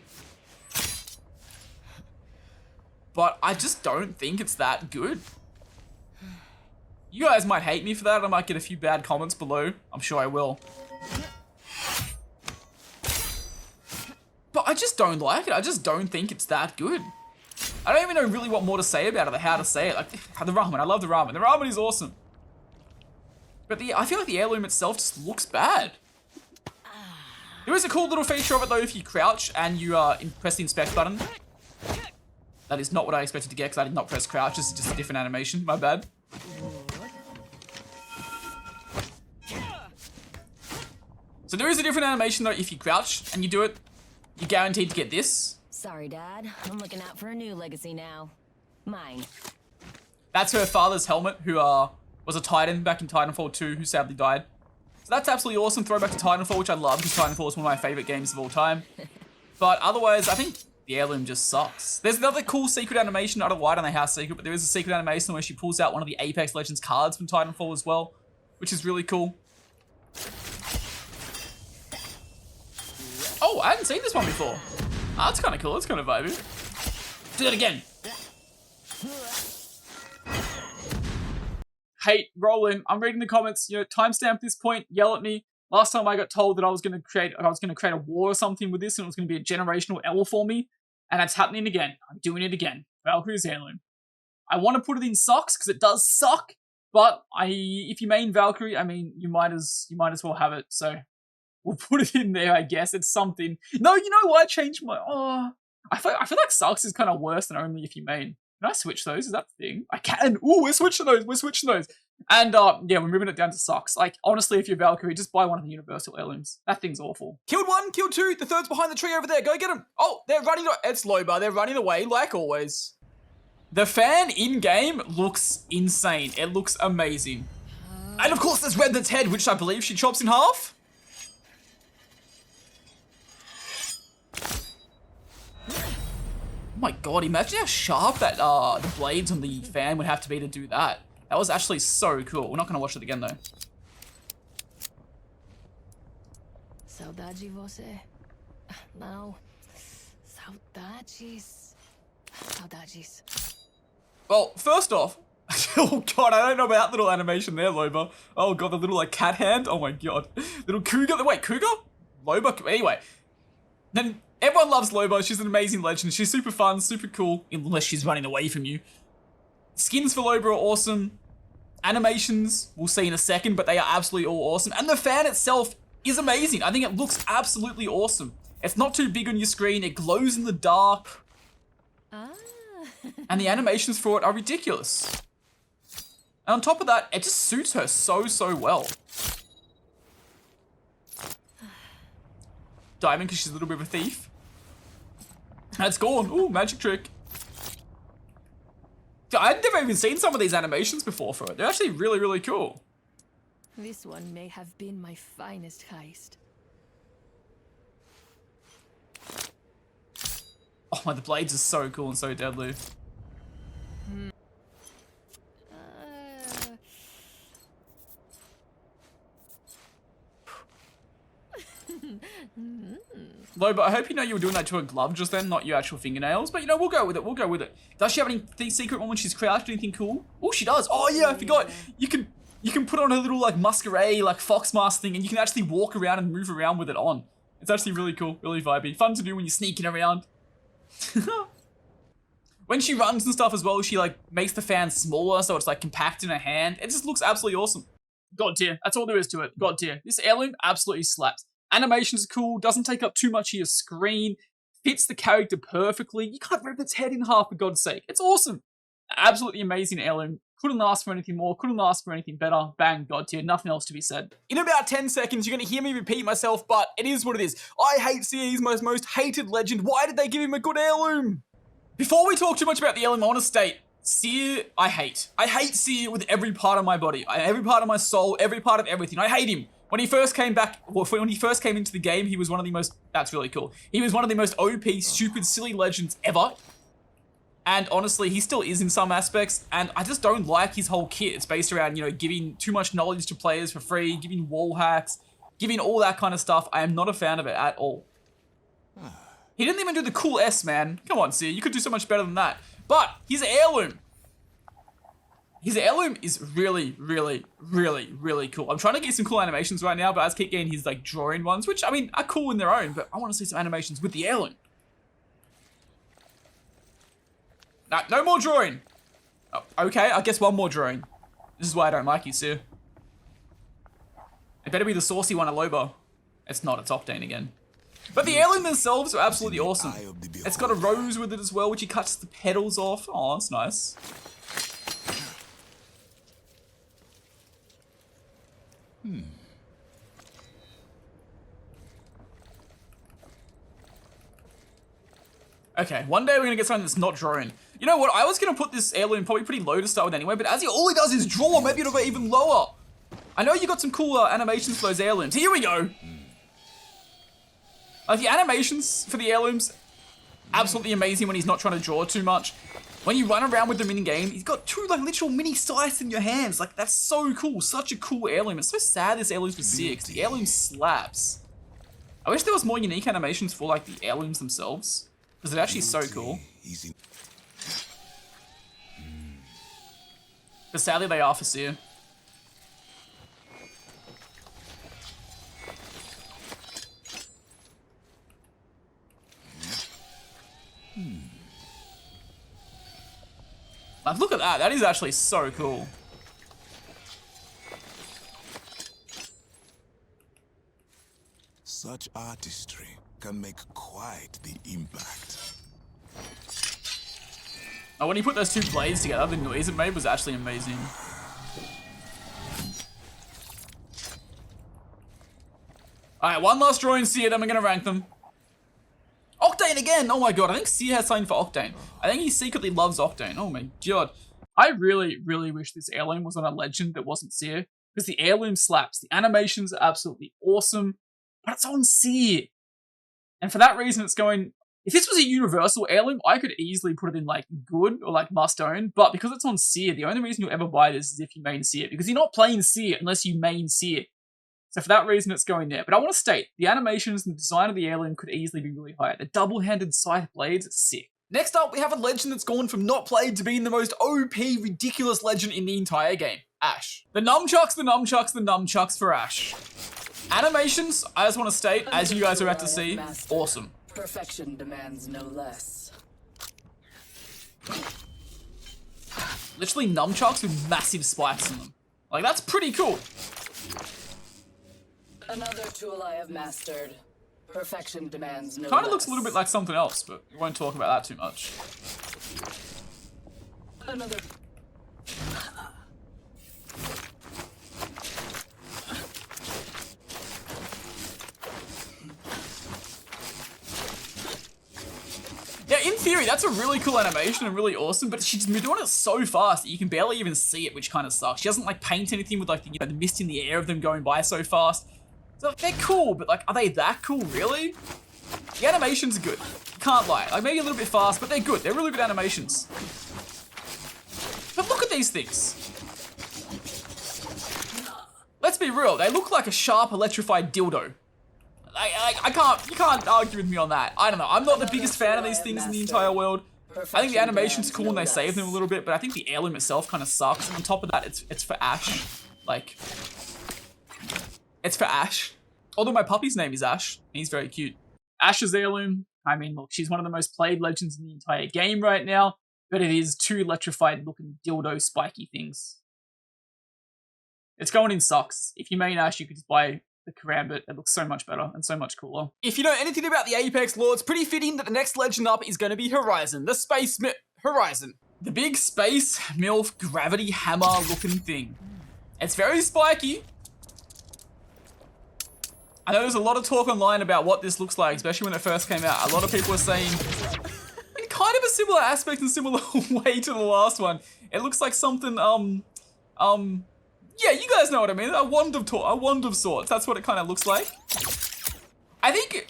But I just don't think it's that good. You guys might hate me for that. I might get a few bad comments below. I'm sure I will. But I just don't like it. I just don't think it's that good. I don't even know really what more to say about it or how to say it. Like, the ramen. I love the ramen. The ramen is awesome. But I feel like the heirloom itself just looks bad. There is a cool little feature of it though if you crouch and you press the inspect button. That is not what I expected to get because I did not press crouch. This is just a different animation. My bad. So there is a different animation though if you crouch and you do it. You're guaranteed to get this. Sorry, Dad. I'm looking out for a new legacy now. Mine. That's her father's helmet who was a Titan back in Titanfall 2 who sadly died. So that's absolutely awesome. Throwback to Titanfall, which I love because Titanfall is one of my favorite games of all time. But otherwise, I think the heirloom just sucks. There's another cool secret animation. I don't know why I don't know how secret, but there is a secret animation where she pulls out one of the Apex Legends cards from Titanfall as well, which is really cool. Oh, I hadn't seen this one before. Oh, that's kind of cool. That's kind of vibey. Do that again. Hate, roll in. I'm reading the comments. You know, timestamp this point. Yell at me. Last time I got told that I was going to create a war or something with this, and it was going to be a generational L for me, and that's happening again. I'm doing it again. Valkyrie's heirloom. I want to put it in socks because it does suck, but if you main Valkyrie, I mean, you might as well have it. So we'll put it in there. I guess it's something. No, you know why I changed my? Oh, I feel like socks is kind of worse than only if you main. Can I switch those? Is that the thing? I can. Ooh, we're switching those. We're switching those. And yeah, we're moving it down to socks. Like, honestly, if you're Valkyrie, just buy one of the universal heirlooms. That thing's awful. Killed one, killed two. The third's behind the tree over there. Go get him. Oh, they're running. It's Loba. They're running away like always. The fan in-game looks insane. It looks amazing. And of course, there's Revenant's head, which I believe she chops in half. Oh my god, imagine how sharp that the blades on the fan would have to be to do that. That was actually so cool. We're not going to watch it again though. Saudade você. Não. Saudades. Saudades. Well, first off, oh god, I don't know about that little animation there, Loba. Oh god, the little like cat hand. Oh my god. Little cougar. Wait, cougar? Loba? Anyway. Then everyone loves Loba. She's an amazing legend. She's super fun, super cool, unless she's running away from you. Skins for Loba are awesome. Animations, we'll see in a second, but they are absolutely all awesome. And the fan itself is amazing. I think it looks absolutely awesome. It's not too big on your screen. It glows in the dark. And the animations for it are ridiculous. And on top of that, it just suits her so well. Diamond, because she's a little bit of a thief. And it's gone. Ooh, magic trick. I'd never even seen some of these animations before for it. They're actually really cool. This one may have been my finest heist. Oh my, the blades are so cool and so deadly. Loba, I hope you know you were doing that to her glove just then, not your actual fingernails. But you know, we'll go with it. We'll go with it. Does she have anything secret when she's crouched? Anything cool? Oh, she does. Oh yeah, I forgot. You can put on her little like masquerade, like fox mask thing, and you can actually walk around and move around with it on. It's actually really cool, really vibey. Fun to do when you're sneaking around. When she runs and stuff as well, she like makes the fan smaller so it's like compact in her hand. It just looks absolutely awesome. God tier. That's all there is to it. God tier. This heirloom absolutely slaps. Animation's cool, doesn't take up too much of your screen, fits the character perfectly. You can't rip its head in half, for God's sake. It's awesome. Absolutely amazing heirloom. Couldn't ask for anything more. Couldn't ask for anything better. Bang, God tier. Nothing else to be said. In about 10 seconds, you're going to hear me repeat myself, but it is what it is. I hate CE's most hated legend. Why did they give him a good heirloom? Before we talk too much about the heirloom, I want to state, Seir, I hate. I hate Seir with every part of my body, every part of my soul, every part of everything. I hate him. When he first came back, when he first came into the game, he was one of the most, that's really cool. He was one of the most OP, stupid, silly legends ever. And honestly, he still is in some aspects, and I just don't like his whole kit. It's based around, you know, giving too much knowledge to players for free, giving wall hacks, giving all that kind of stuff. I am not a fan of it at all. He didn't even do the cool S, man. Come on, Seir, you could do so much better than that. But his heirloom is really, really, really, really cool. I'm trying to get some cool animations right now, but I just keep getting his like drawing ones, which I mean are cool in their own, but I want to see some animations with the heirloom. Nah, no more drawing. Oh, okay, I guess one more drawing. This is why I don't like you, Seir. It better be the saucy one at Loba. It's not, it's Octane again. But the heirloom themselves are absolutely awesome. It's got a rose with it as well, which he cuts the petals off. Oh, that's nice. Okay, one day we're gonna get something that's not drawing. You know what? I was gonna put this heirloom probably pretty low to start with anyway, but as all he does is draw, maybe it'll go even lower. I know you got some cool animations for those heirlooms. Here we go. Like the animations for the heirlooms, absolutely amazing when he's not trying to draw too much. When you run around with them in game, he's got two like literal mini scythes in your hands. Like that's so cool, such a cool heirloom. It's so sad this heirloom's for Seir, the heirloom slaps. I wish there was more unique animations for like the heirlooms themselves, because they're actually so cool. But sadly they are for Seir. Like, look at that. That is actually so cool. Such artistry can make quite the impact. Oh, when he put those two blades together, the noise it made was actually amazing. Alright, one last drawing Seir, then we're gonna rank them. Octane again! Oh my god, I think Seir has something for Octane. I think he secretly loves Octane. Oh my god. I really, really wish this heirloom was on a legend that wasn't Seir, because the heirloom slaps. The animations are absolutely awesome, but it's on Seir. And for that reason, it's going... If this was a universal heirloom, I could easily put it in, like, good or, like, must own, but because it's on Seir, the only reason you'll ever buy this is if you main Seir, because you're not playing Seir unless you main Seir. So for that reason, it's going there. But I want to state, the animations and the design of the heirloom could easily be really high. The double-handed scythe blades, sick. Next up, we have a legend that's gone from not played to being the most OP, ridiculous legend in the entire game. Ashe. The nunchucks for Ashe. Animations, I just want to state, as you guys are about to see, awesome. Perfection demands no less. Literally nunchucks with massive spikes in them. Like, that's pretty cool. Another tool I have mastered. Perfection demands no Kind of less. looks a little bit like something else, but we won't talk about that too much. Another... Yeah, in theory, that's a really cool animation and really awesome, but she's doing it so fast that you can barely even see it, which kind of sucks. She doesn't, like, paint anything with, like, the, you know, the mist in the air of them going by so fast. So, they're cool, but, like, are they that cool, really? The animations are good. Can't lie. Like, maybe a little bit fast, but they're good. They're really good animations. But look at these things. Let's be real. They look like a sharp, electrified dildo. You can't argue with me on that. I don't know. I'm not the biggest fan of these things in the entire world. I think the animation's cool and they save them a little bit, but I think the heirloom itself kind of sucks. And on top of that, it's for Ashe. Like, it's for Ashe. Although my puppy's name is Ashe, and he's very cute. Ashe's heirloom, I mean, look, she's one of the most played legends in the entire game right now, but it is two electrified looking dildo spiky things. It's going in socks. If you main Ashe, you could just buy the Karambit. It looks so much better and so much cooler. If you know anything about the Apex lore, it's pretty fitting that the next legend up is going to be Horizon, the Space Horizon. The big space MILF gravity hammer looking thing. It's very spiky. I know there's a lot of talk online about what this looks like, especially when it first came out. A lot of people are saying, in kind of a similar aspect and similar way to the last one, it looks like something, yeah, you guys know what I mean. A wand of sorts. That's what it kind of looks like. I think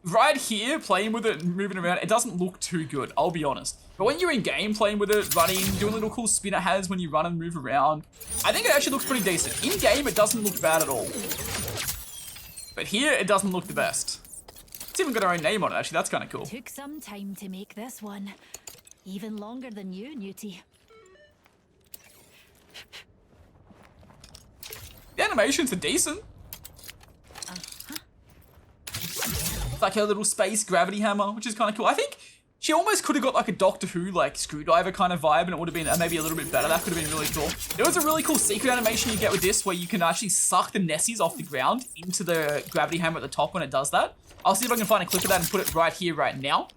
right here, playing with it and moving around, it doesn't look too good, I'll be honest. But when you're in game, playing with it, running, doing a little cool spin it has when you run and move around, I think it actually looks pretty decent. In game, it doesn't look bad at all. But here, it doesn't look the best. It's even got our own name on it, actually. That's kind of cool. Took some time to make this one. Even longer than you, Newty. The animations are decent. It's like her little space gravity hammer, which is kind of cool. I think she almost could have got like a Doctor Who, like screwdriver kind of vibe, and it would have been maybe a little bit better. That could have been really cool. There was a really cool secret animation you get with this where you can actually suck the Nessies off the ground into the gravity hammer at the top when it does that. I'll see if I can find a clip of that and put it right here, right now.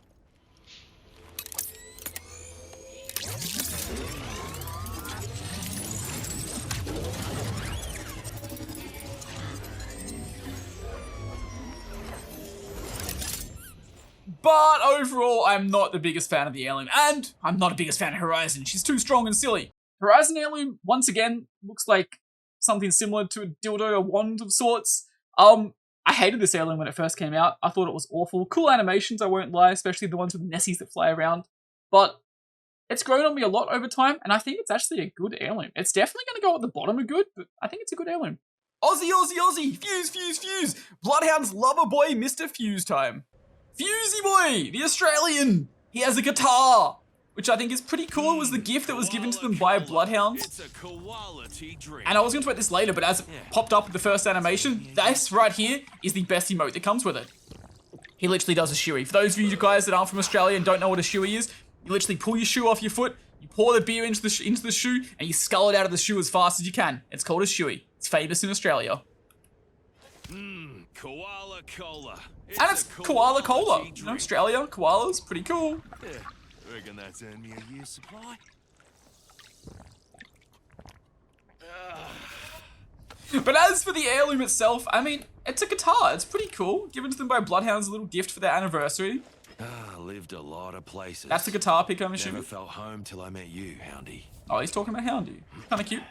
But overall, I'm not the biggest fan of the Heirloom, and I'm not the biggest fan of Horizon. She's too strong and silly. Horizon Heirloom, once again, looks like something similar to a dildo, a wand of sorts. I hated this Heirloom when it first came out. I thought it was awful. Cool animations, I won't lie, especially the ones with Nessies that fly around. But it's grown on me a lot over time, and I think it's actually a good Heirloom. It's definitely going to go at the bottom of good, but I think it's a good Heirloom. Aussie, Aussie, Aussie! Fuse, fuse, fuse! Bloodhound's lover boy, Mr. Fuse time. Fusey boy, the Australian. He has a guitar, which I think is pretty cool. It was the gift that was given to them by Bloodhounds. And I was going to talk about this later, but as it popped up with the first animation, this right here is the best emote that comes with it. He literally does a shoey. For those of you guys that aren't from Australia and don't know what a shoey is, you literally pull your shoe off your foot, you pour the beer into the shoe, and you scull it out of the shoe as fast as you can. It's called a shoey. It's famous in Australia. Koala cola. And it's koala cola. You know, Australia, koalas, pretty cool. Yeah, reckon that's earned me a year's supply. But as for the Heirloom itself, I mean, it's a guitar. It's pretty cool. Given to them by Bloodhounds, a little gift for their anniversary. Lived a lot of places. That's the guitar pick, I'm Never assuming. felt home till I met you, Houndy. Oh, he's talking about Houndy. Kind of cute.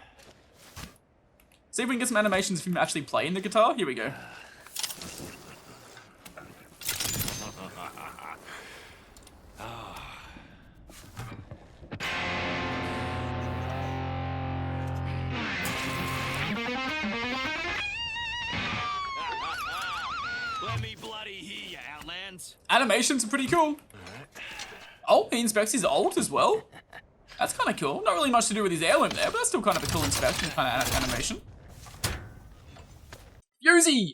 See if we can get some animations of him actually playing the guitar. Here we go. Let me bloody hear you, Outlands. Animations are pretty cool. Oh, he inspects his ult as well. That's kind of cool. Not really much to do with his Heirloom there, but that's still kind of a cool inspection kind of animation. Fusey!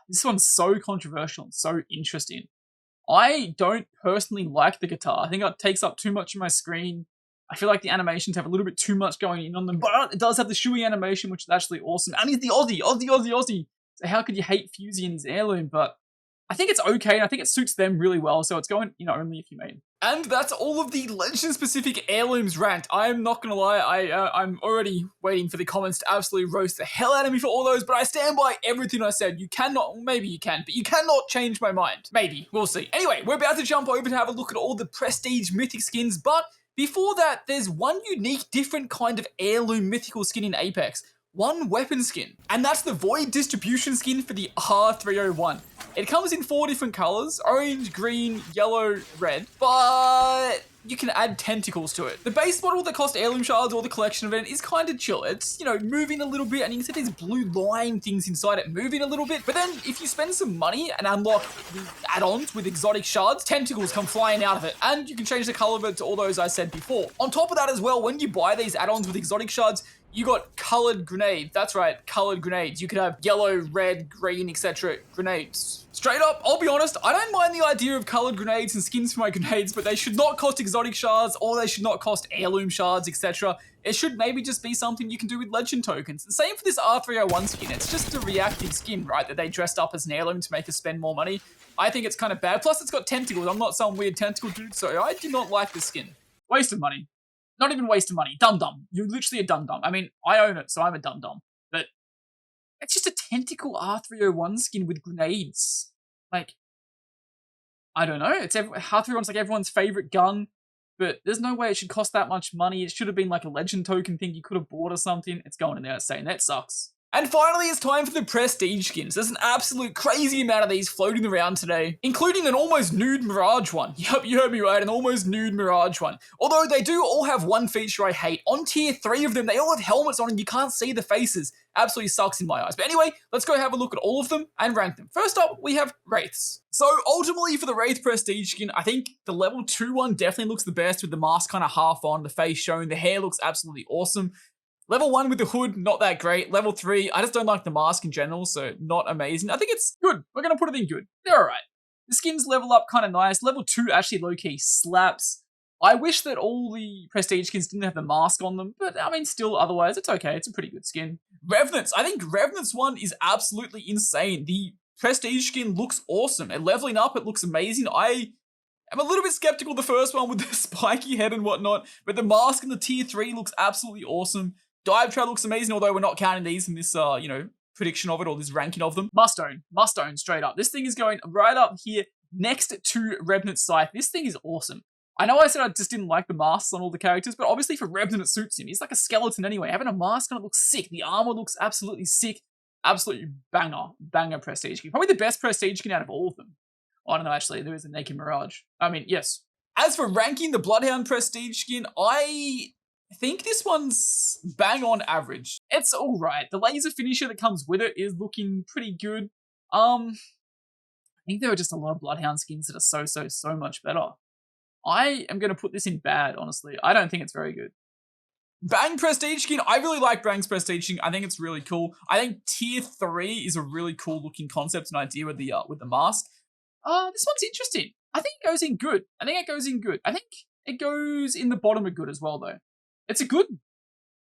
This one's so controversial and so interesting. I don't personally like the guitar. I think it takes up too much of my screen. I feel like the animations have a little bit too much going in on them, but it does have the shoey animation, which is actually awesome. And he's the Aussie. So how could you hate Fusey and his Heirloom? But I think it's okay, and I think it suits them really well, so it's going, only if you main. And that's all of the Legend-specific Heirlooms rant. I'm not gonna lie, I'm already waiting for the comments to absolutely roast the hell out of me for all those, but I stand by everything I said. You cannot, maybe you can, but you cannot change my mind. Maybe, we'll see. Anyway, we're about to jump over to have a look at all the Prestige Mythic skins, but before that, there's one unique, different kind of Heirloom mythical skin in Apex. One weapon skin, and that's the Void Distribution skin for the R301. It comes in 4 different colors, orange, green, yellow, red, but you can add tentacles to it. The base model that costs Heirloom shards or the collection event is kind of chill. It's, moving a little bit, and you can see these blue line things inside it moving a little bit, but then if you spend some money and unlock the add-ons with exotic shards, tentacles come flying out of it, and you can change the color of it to all those I said before. On top of that as well, when you buy these add-ons with exotic shards, you got colored grenades. That's right, colored grenades. You could have yellow, red, green, etc. grenades. Straight up, I'll be honest, I don't mind the idea of colored grenades and skins for my grenades, but they should not cost exotic shards, or they should not cost Heirloom shards, etc. It should maybe just be something you can do with legend tokens. The same for this R301 skin. It's just a reactive skin, right, that they dressed up as an Heirloom to make us spend more money. I think it's kind of bad. Plus, it's got tentacles. I'm not some weird tentacle dude, so I do not like this skin. Waste of money. Not even wasting money. Dum-dum. You're literally a dum-dum. I mean, I own it, so I'm a dum-dum. But it's just a tentacle R301 skin with grenades. Like, I don't know. It's R301's like everyone's favorite gun, but there's no way it should cost that much money. It should have been like a legend token thing you could have bought or something. It's going in there saying that sucks. And finally, it's time for the prestige skins. There's an absolute crazy amount of these floating around today, including an almost nude Mirage one. Yup, you heard me right, an almost nude Mirage one. Although they do all have one feature I hate. On tier 3 of them, they all have helmets on and you can't see the faces. Absolutely sucks in my eyes. But anyway, let's go have a look at all of them and rank them. First up, we have Wraiths. So ultimately for the Wraith prestige skin, I think the level 2 one definitely looks the best with the mask kind of half on, the face shown, the hair looks absolutely awesome. Level 1 with the hood, not that great. Level 3, I just don't like the mask in general, so not amazing. I think it's good. We're going to put it in good. They're alright. The skins level up kind of nice. Level 2 actually low-key slaps. I wish that all the prestige skins didn't have the mask on them, but I mean, still, otherwise, it's okay. It's a pretty good skin. Revenants. I think Revenant's one is absolutely insane. The prestige skin looks awesome. And leveling up, it looks amazing. I'm a little bit skeptical the first one with the spiky head and whatnot, but the mask in the tier 3 looks absolutely awesome. Dive Trail looks amazing, although we're not counting these in this, prediction of it or this ranking of them. Must own, straight up. This thing is going right up here next to Revenant Scythe. This thing is awesome. I know I said I just didn't like the masks on all the characters, but obviously for Revenant it suits him. He's like a skeleton anyway. Having a mask on it looks sick. The armor looks absolutely sick. Absolutely banger prestige skin. Probably the best prestige skin out of all of them. I don't know, actually, there is a naked Mirage. I mean, yes. As for ranking the Bloodhound prestige skin, I think this one's bang on average. It's alright. The laser finisher that comes with it is looking pretty good. I think there are just a lot of Bloodhound skins that are so much better. I am going to put this in bad, honestly. I don't think it's very good. Bang prestige skin, I really like Bang's prestige skin. I think it's really cool. I think tier 3 is a really cool looking concept and idea with the mask. This one's interesting. I think it goes in good. I think it goes in the bottom of good as well, though. It's a good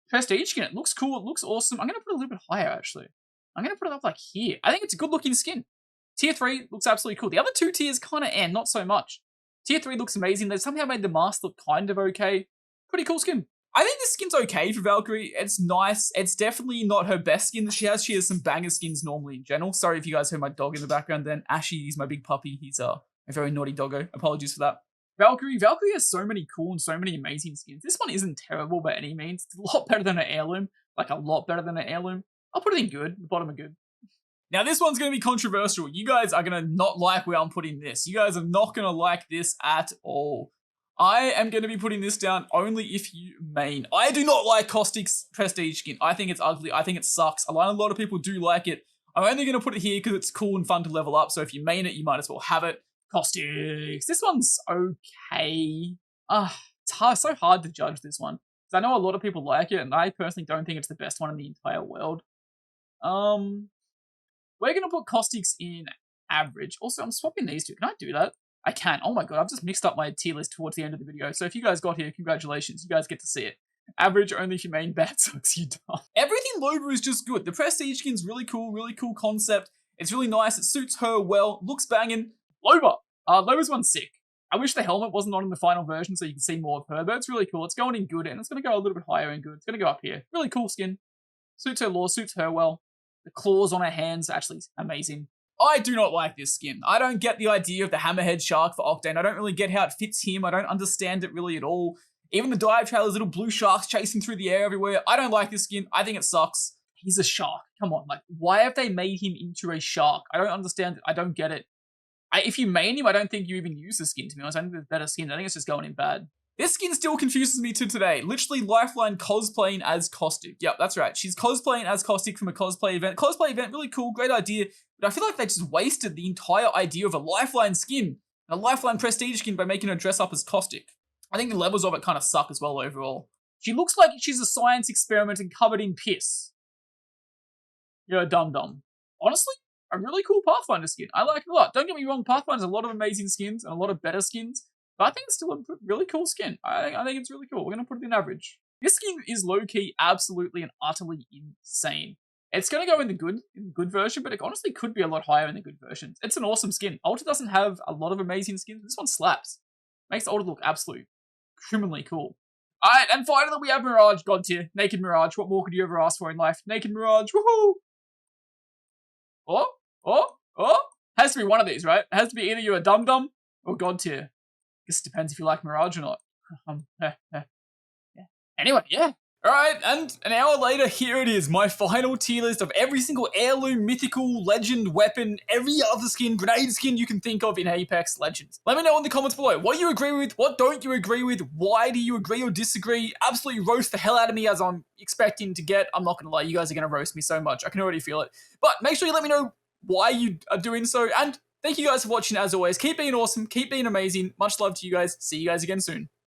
prestige skin. It looks cool. It looks awesome. I'm going to put it a little bit higher, actually. I'm going to put it up like here. I think it's a good looking skin. Tier 3 looks absolutely cool. The other 2 tiers kind of not so much. Tier 3 looks amazing. They somehow made the mask look kind of okay. Pretty cool skin. I think this skin's okay for Valkyrie. It's nice. It's definitely not her best skin that she has. She has some banger skins normally in general. Sorry if you guys heard my dog in the background then. Ashe is my big puppy. He's a very naughty doggo. Apologies for that. Valkyrie has so many cool and so many amazing skins. This one isn't terrible by any means. It's a lot better than an Heirloom. Like, a lot better than an Heirloom. I'll put it in good. The bottom of good. Now, this one's going to be controversial. You guys are going to not like where I'm putting this. You guys are not going to like this at all. I am going to be putting this down only if you main. I do not like Costic's prestige skin. I think it's ugly. I think it sucks. A lot of people do like it. I'm only going to put it here because it's cool and fun to level up. So if you main it, you might as well have it. Caustics. This one's okay. It's so hard to judge this one. Because I know a lot of people like it, and I personally don't think it's the best one in the entire world. We're going to put Caustics in average. Also, I'm swapping these two. Can I do that? I can. Oh my god, I've just mixed up my tier list towards the end of the video. So if you guys got here, congratulations. You guys get to see it. Average only if you main, bad sucks, you dumb. Everything Loba is just good. The prestige skin's really cool concept. It's really nice. It suits her well. Looks banging. Loba. Loba's one's sick. I wish the helmet wasn't on in the final version so you can see more of her, but it's really cool. It's going in good, and it's going to go a little bit higher in good. It's going to go up here. Really cool skin. Suits her lore, suits her well. The claws on her hands, actually amazing. I do not like this skin. I don't get the idea of the hammerhead shark for Octane. I don't really get how it fits him. I don't understand it really at all. Even the dive trailer's little blue sharks chasing through the air everywhere. I don't like this skin. I think it sucks. He's a shark. Come on, like, why have they made him into a shark? I don't understand it. I don't get it. If you main him, I don't think you even use the skin, to be honest. I think there's better skins. I think it's just going in bad. This skin still confuses me to today. Literally Lifeline cosplaying as Costic. Yep, that's right. She's cosplaying as Costic from a cosplay event. Cosplay event, really cool, great idea. But I feel like they just wasted the entire idea of a Lifeline skin, a Lifeline prestige skin, by making her dress up as Costic. I think the levels of it kind of suck as well overall. She looks like she's a science experiment and covered in piss. You're a dum-dum. Honestly, a really cool Pathfinder skin. I like it a lot. Don't get me wrong, Pathfinder's a lot of amazing skins and a lot of better skins. But I think it's still a really cool skin. I think it's really cool. We're going to put it in average. This skin is low-key absolutely and utterly insane. It's going to go in the good version, but it honestly could be a lot higher in the good version. It's an awesome skin. Alter doesn't have a lot of amazing skins. This one slaps. Makes the Alter look absolutely criminally cool. Alright, and finally we have Mirage God tier. Naked Mirage. What more could you ever ask for in life? Naked Mirage. Woohoo! Has to be one of these, right? It has to be either you're a dum-dum or God tier. Guess it depends if you like Mirage or not. Yeah. Anyway, yeah. Alright, and an hour later, here it is, my final tier list of every single heirloom, mythical, legend, weapon, every other skin, grenade skin you can think of in Apex Legends. Let me know in the comments below, what do you agree with, what don't you agree with, why do you agree or disagree? Absolutely roast the hell out of me as I'm expecting to get. I'm not gonna lie, you guys are gonna roast me so much, I can already feel it. But make sure you let me know why you are doing so, and thank you guys for watching as always. Keep being awesome, keep being amazing, much love to you guys, see you guys again soon.